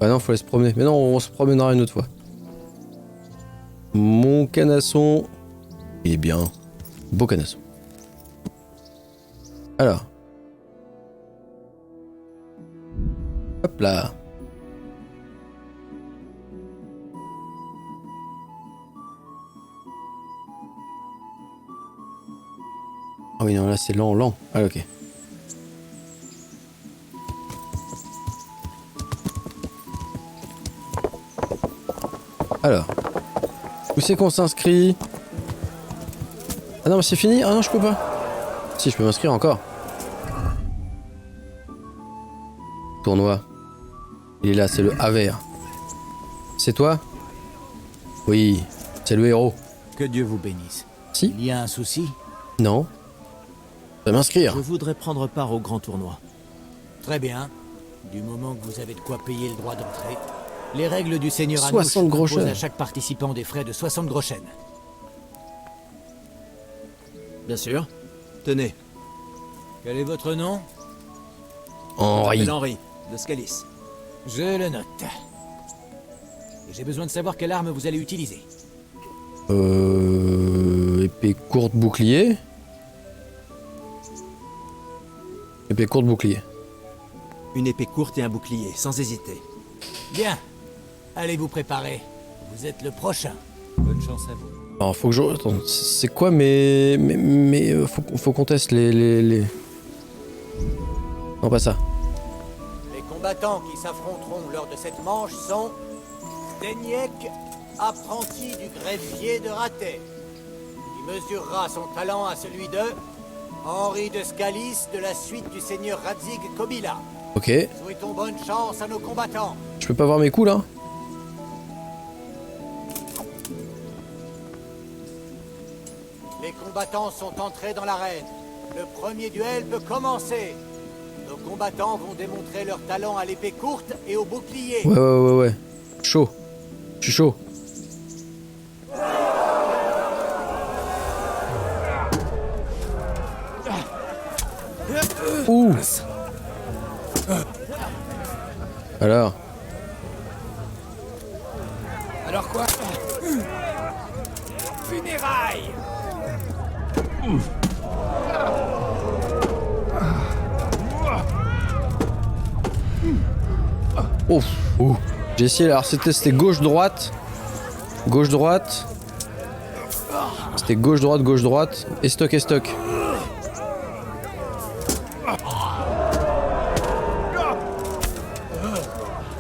Speaker 1: Bah non, faut aller se promener. Mais non, on se promènera une autre fois. Mon canasson. Il est bien. Beau canasson. Alors. Hop là. Ah oui, non, là c'est lent. Ah, ok. Alors. Où c'est qu'on s'inscrit? Ah non, mais c'est fini? Ah non, je peux pas. Si, je peux m'inscrire encore. Tournoi. Il est là, c'est le Havre. C'est toi? Oui, c'est le héros.
Speaker 7: Que Dieu vous bénisse.
Speaker 1: Si?
Speaker 7: Il y a un souci?
Speaker 1: Non. Je vais m'inscrire.
Speaker 5: Je voudrais prendre part au grand tournoi.
Speaker 7: Très bien. Du moment que vous avez de quoi payer le droit d'entrée, les règles du Seigneur
Speaker 1: 60
Speaker 7: Anouch
Speaker 1: groschen.
Speaker 7: imposent à chaque participant des frais de 60 groschen.
Speaker 5: Bien sûr. Tenez.
Speaker 7: Quel est votre nom?
Speaker 1: Henri.
Speaker 5: Henri, de Scalis.
Speaker 7: Je le note. Et j'ai besoin de savoir quelle arme vous allez utiliser.
Speaker 1: Épée courte bouclier. Épée courte bouclier.
Speaker 5: Une épée courte et un bouclier, sans hésiter.
Speaker 7: Bien. Allez vous préparer. Vous êtes le prochain. Bonne chance à vous.
Speaker 1: Alors faut que je... Attends, c'est quoi faut qu'on teste les... Non, pas ça.
Speaker 7: Les combattants qui s'affronteront lors de cette manche sont Deniek, apprenti du greffier de Ratet, qui mesurera son talent à celui de Henri de Scalis de la suite du seigneur Radzig Kobila.
Speaker 1: Ok.
Speaker 7: Souhaitons bonne chance à nos combattants.
Speaker 1: Je peux pas voir mes coups là?
Speaker 7: combattants sont entrés dans l'arène. Le premier duel peut commencer. Nos combattants vont démontrer leur talent à l'épée courte et au bouclier.
Speaker 1: Ouais. Chaud. Je suis chaud. Ouh. Alors.
Speaker 9: Alors quoi? Funérailles.
Speaker 1: Ouf. Ouh. J'ai essayé, alors c'était gauche-droite. Gauche-droite. C'était gauche-droite. Et stock.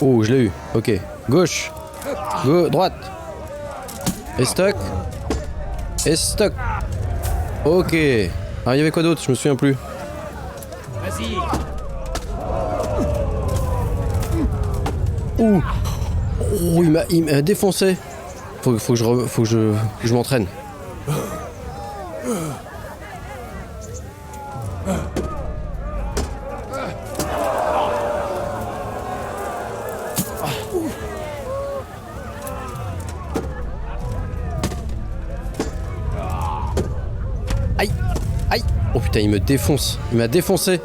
Speaker 1: Oh, je l'ai eu. Ok. Gauche. Droite. Et stock. Ok. Alors, il y avait quoi d'autre? Je me souviens plus.
Speaker 9: Vas-y.
Speaker 1: Ouh. Oh, il m'a défoncé. Faut que je m'entraîne. Aïe. Oh putain, il me défonce. Il m'a défoncé.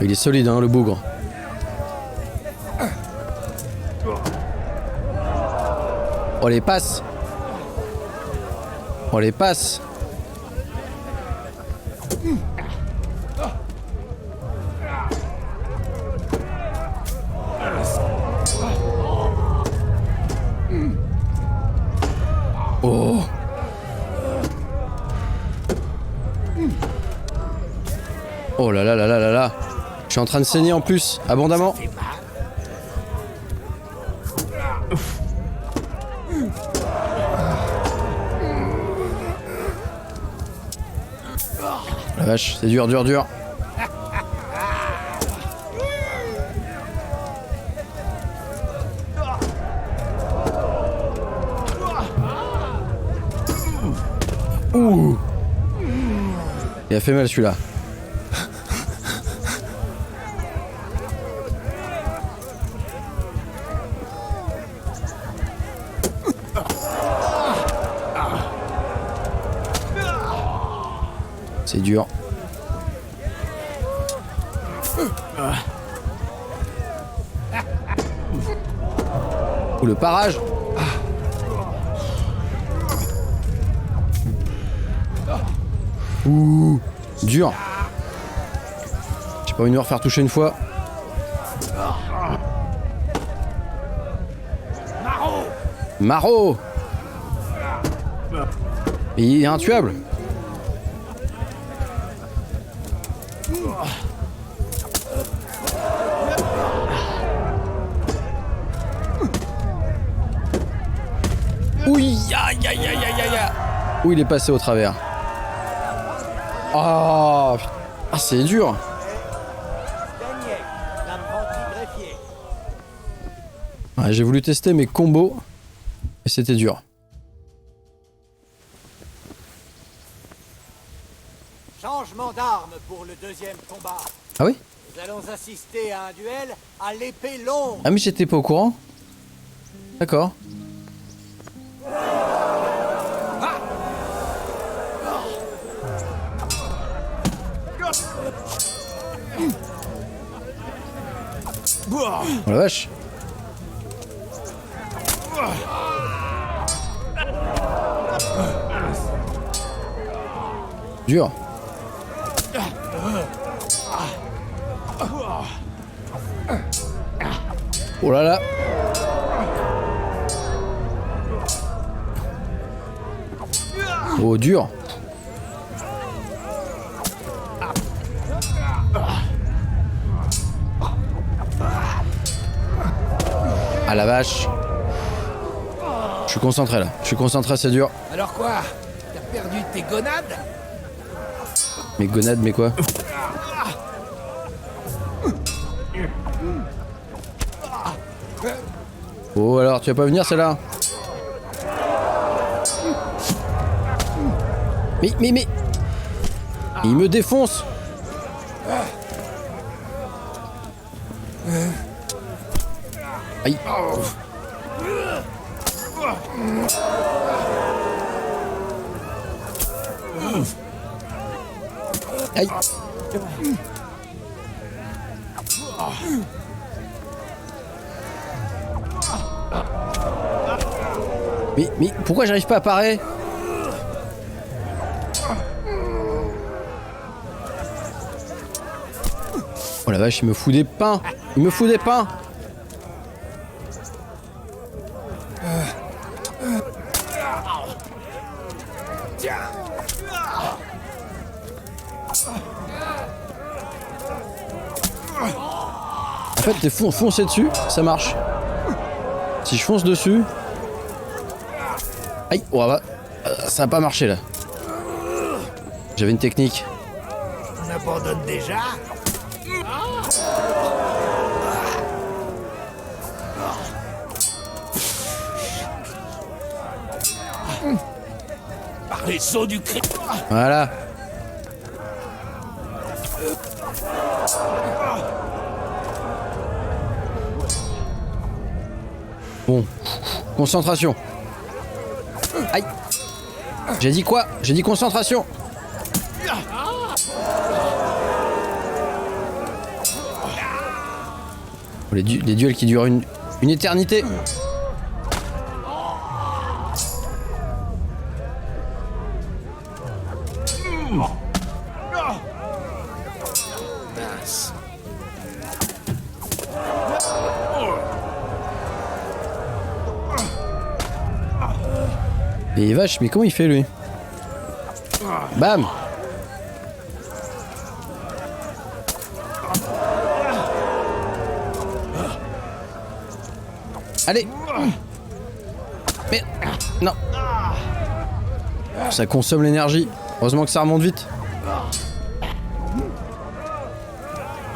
Speaker 1: Il est solide, hein, le bougre. Oh, les passes. Oh. Oh là là. Je suis en train de saigner en plus, abondamment. La vache, c'est dur. Ouh. Il a fait mal celui-là. C'est dur. Ou le parage. Ouh, dur. J'ai pas envie de me refaire toucher une fois. Maro. Il est intuable. Oui, aïe. Où il est passé au travers. Oh, c'est dur.
Speaker 7: Daniel, l'apprenti greffier.
Speaker 1: Ouais, j'ai voulu tester mes combos et c'était dur.
Speaker 7: Changement d'arme pour le deuxième combat.
Speaker 1: Ah oui?
Speaker 7: Nous allons assister à un duel à l'épée longue.
Speaker 1: Ah mais j'étais pas au courant. D'accord. Oh la vache. Dur. Oh là là. Oh dur. Ah la vache. Je suis concentré là. C'est dur.
Speaker 9: Alors quoi? T'as perdu tes gonades?
Speaker 1: Mes gonades, mais quoi? Oh alors, tu vas pas venir celle-là? Mais... Il me défonce. Aïe. Aïe. Mais pourquoi j'arrive pas à parer? Oh la vache, il me fout des pains. Il me fout des pains. En fait, t'es foncer dessus, ça marche. Si je fonce dessus... Aïe, oh, bah, ça a pas marché là. J'avais une technique.
Speaker 9: On abandonne déjà? Par les sceaux du crime.
Speaker 1: Voilà. Bon, concentration. Aïe. J'ai dit quoi? J'ai dit concentration. Oh, les duels qui durent une éternité. Et vache, mais comment il fait lui? Bam! Allez! Mais... Non! Ça consomme l'énergie. Heureusement que ça remonte vite.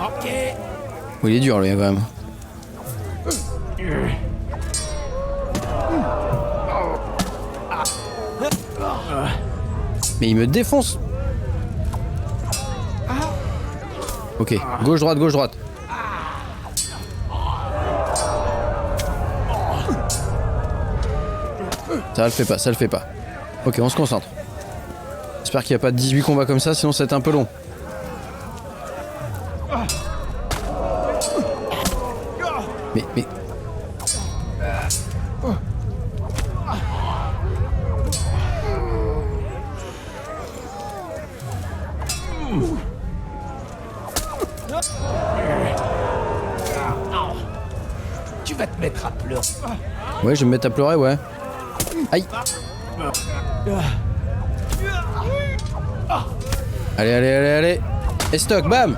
Speaker 9: Ok.
Speaker 1: Oh, il est dur lui quand même. Mais il me défonce. Ok, gauche droite, gauche droite. Ça le fait pas, ça le fait pas. Ok, on se concentre. J'espère qu'il n'y a pas de 18 combats comme ça, sinon ça va être un peu long. Mais...
Speaker 9: Tu vas te mettre à pleurer.
Speaker 1: Ouais, je vais me mettre à pleurer, ouais. Aïe. Allez, allez, allez, allez. Et stock, bam.
Speaker 7: Nous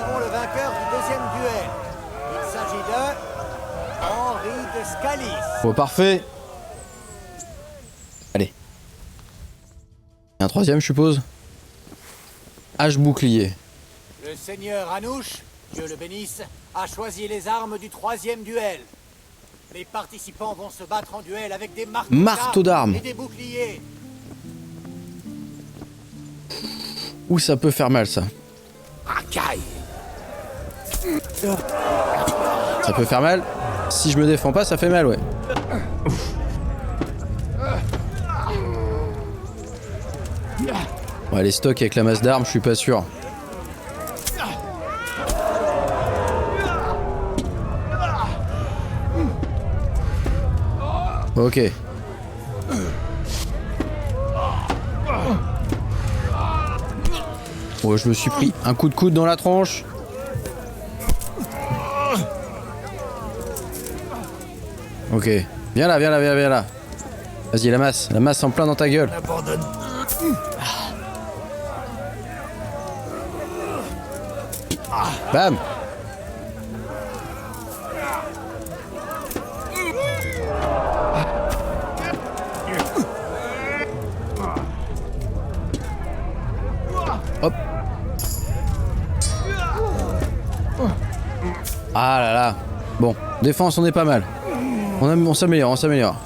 Speaker 7: avons le vainqueur du deuxième duel. Il s'agit de... Henri de Scalis.
Speaker 1: Oh, parfait. Allez. Et un troisième, je suppose. H bouclier.
Speaker 7: Le seigneur Anouche, Dieu le bénisse, a choisi les armes du troisième duel. Les participants vont se battre en duel avec des
Speaker 1: marteaux d'armes
Speaker 7: et des boucliers.
Speaker 1: Ouh, ça peut faire mal, ça.
Speaker 9: Racaille.
Speaker 1: Ça peut faire mal. Si je me défends pas, ça fait mal, ouais. Ouais, les stocks avec la masse d'armes, je suis pas sûr. Ok. Oh, je me suis pris un coup de coude dans la tronche. Ok. Viens là, viens là, viens là. Vas-y, la masse en plein dans ta gueule.
Speaker 9: Abandonne.
Speaker 1: Bam. Hop. Ah là là. Bon, défense, on est pas mal. On s'améliore, on s'améliore.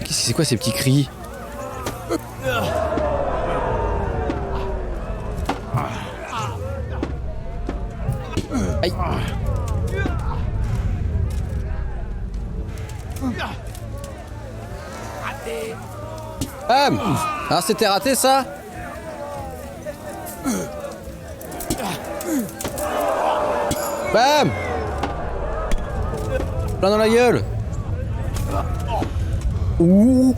Speaker 1: C'est quoi ces petits cris? Aïe. Bam! Ah, c'était raté ça? Bam! Plein dans la gueule! Ouh!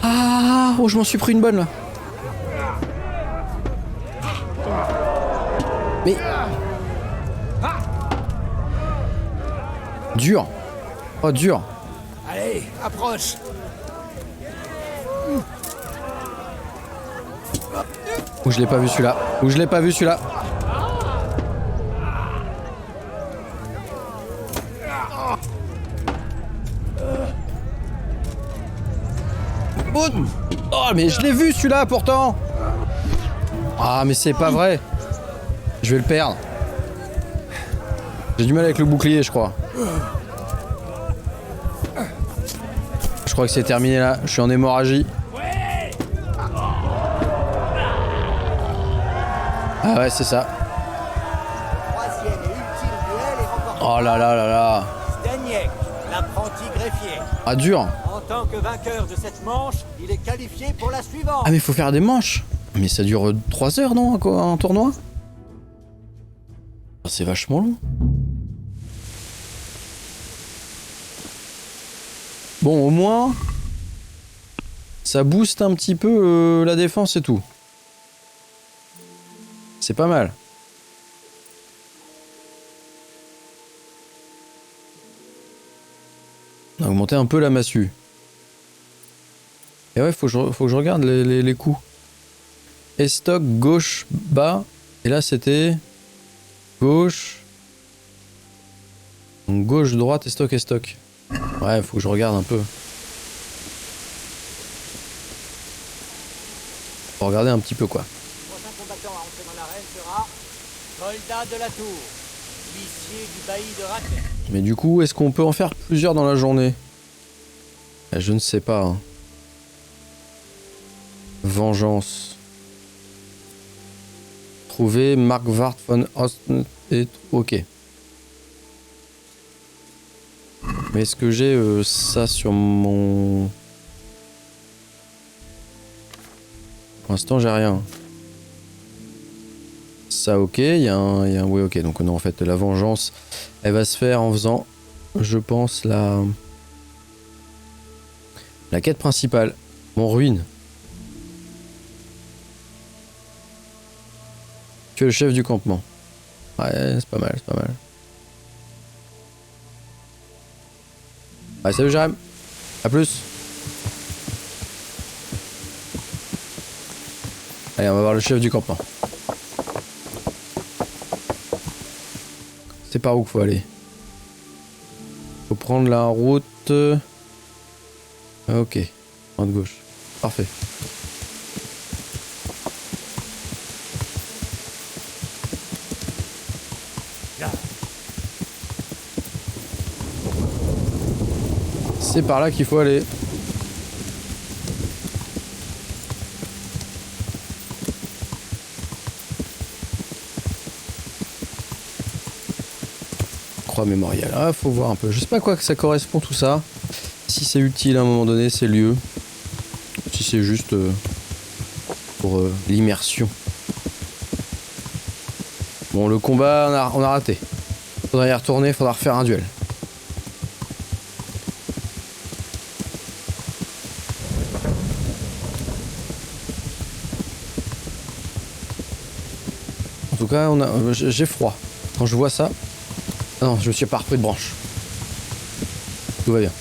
Speaker 1: Ah! Oh, je m'en suis pris une bonne là! Mais. Dur! Oh, dur!
Speaker 9: Allez, approche.
Speaker 1: Ou je l'ai pas vu celui-là. Ou je l'ai pas vu celui-là. Oh mais je l'ai vu celui-là pourtant. Ah mais c'est pas vrai. Je vais le perdre. J'ai du mal avec le bouclier je crois. Je crois que c'est terminé là. Je suis en hémorragie. Ah ouais c'est ça.
Speaker 7: Troisième et ultime duel est remporté.
Speaker 1: Oh là là là là.
Speaker 7: Zdeniek, l'apprenti greffier.
Speaker 1: Ah dur.
Speaker 7: En tant que vainqueur de cette manche, il est qualifié pour la suivante.
Speaker 1: Ah mais faut faire des manches. Mais ça dure 3 heures non un tournoi? C'est vachement long. Bon au moins ça booste un petit peu la défense et tout. C'est pas mal. On a augmenté un peu la massue. Et ouais, faut que je regarde les coups. Estoc, gauche, bas. Et là, c'était... Gauche... Donc gauche, droite, estoc, estoc. Ouais, faut que je regarde un peu. Faut regarder un petit peu, quoi.
Speaker 7: Le prochain combattant à entrer dans l'arène sera Soldat de la Tour, huissier du bailli de Ratet.
Speaker 1: Mais du coup, est-ce qu'on peut en faire plusieurs dans la journée? Je ne sais pas. Hein. Vengeance. Trouver Markvart von Osten et... Ok. Mais est-ce que j'ai ça sur mon... Pour l'instant, j'ai rien. Ça, ok. Il y a un... Oui, ok. Donc, non, en fait, la vengeance, elle va se faire en faisant, je pense, la quête principale. Mon ruine. Tu es le chef du campement. Ouais, c'est pas mal, c'est pas mal. Ouais, salut Jérém. A plus. Allez, on va voir le chef du campement. C'est par où qu'il faut aller? Faut prendre la route... Ok, en de gauche. Parfait. C'est par là qu'il faut aller. Croix mémoriale. Ah, faut voir un peu. Je sais pas à quoi que ça correspond tout ça. Si c'est utile à un moment donné, c'est lieu. Si c'est juste pour l'immersion. Bon, le combat, on a raté. Faudra y retourner, faudra refaire un duel. En tout cas, j'ai froid. Quand je vois ça... Ah non, je me suis pas repris de branche. Tout va bien.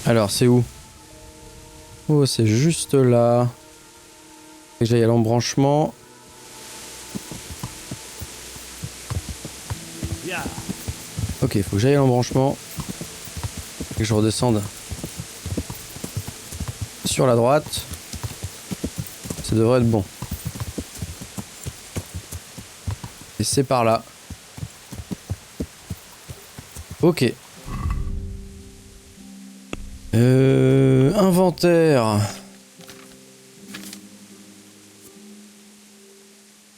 Speaker 1: Alors, c'est où? Oh, c'est juste là. Faut que j'aille à l'embranchement. Ok, faut que j'aille à l'embranchement. Et que je redescende sur la droite. Ça devrait être bon. c'est par là. Ok. Inventaire.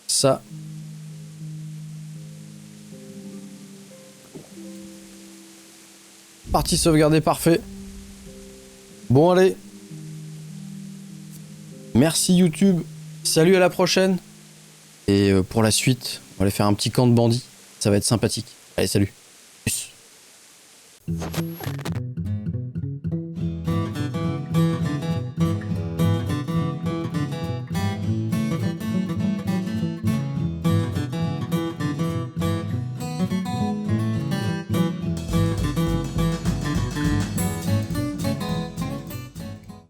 Speaker 1: Ça. Partie sauvegardée, parfait. Bon, allez. Merci YouTube. Salut, à la prochaine. Et pour la suite, on va aller faire un petit camp de bandits. Ça va être sympathique. Allez, salut. Peace.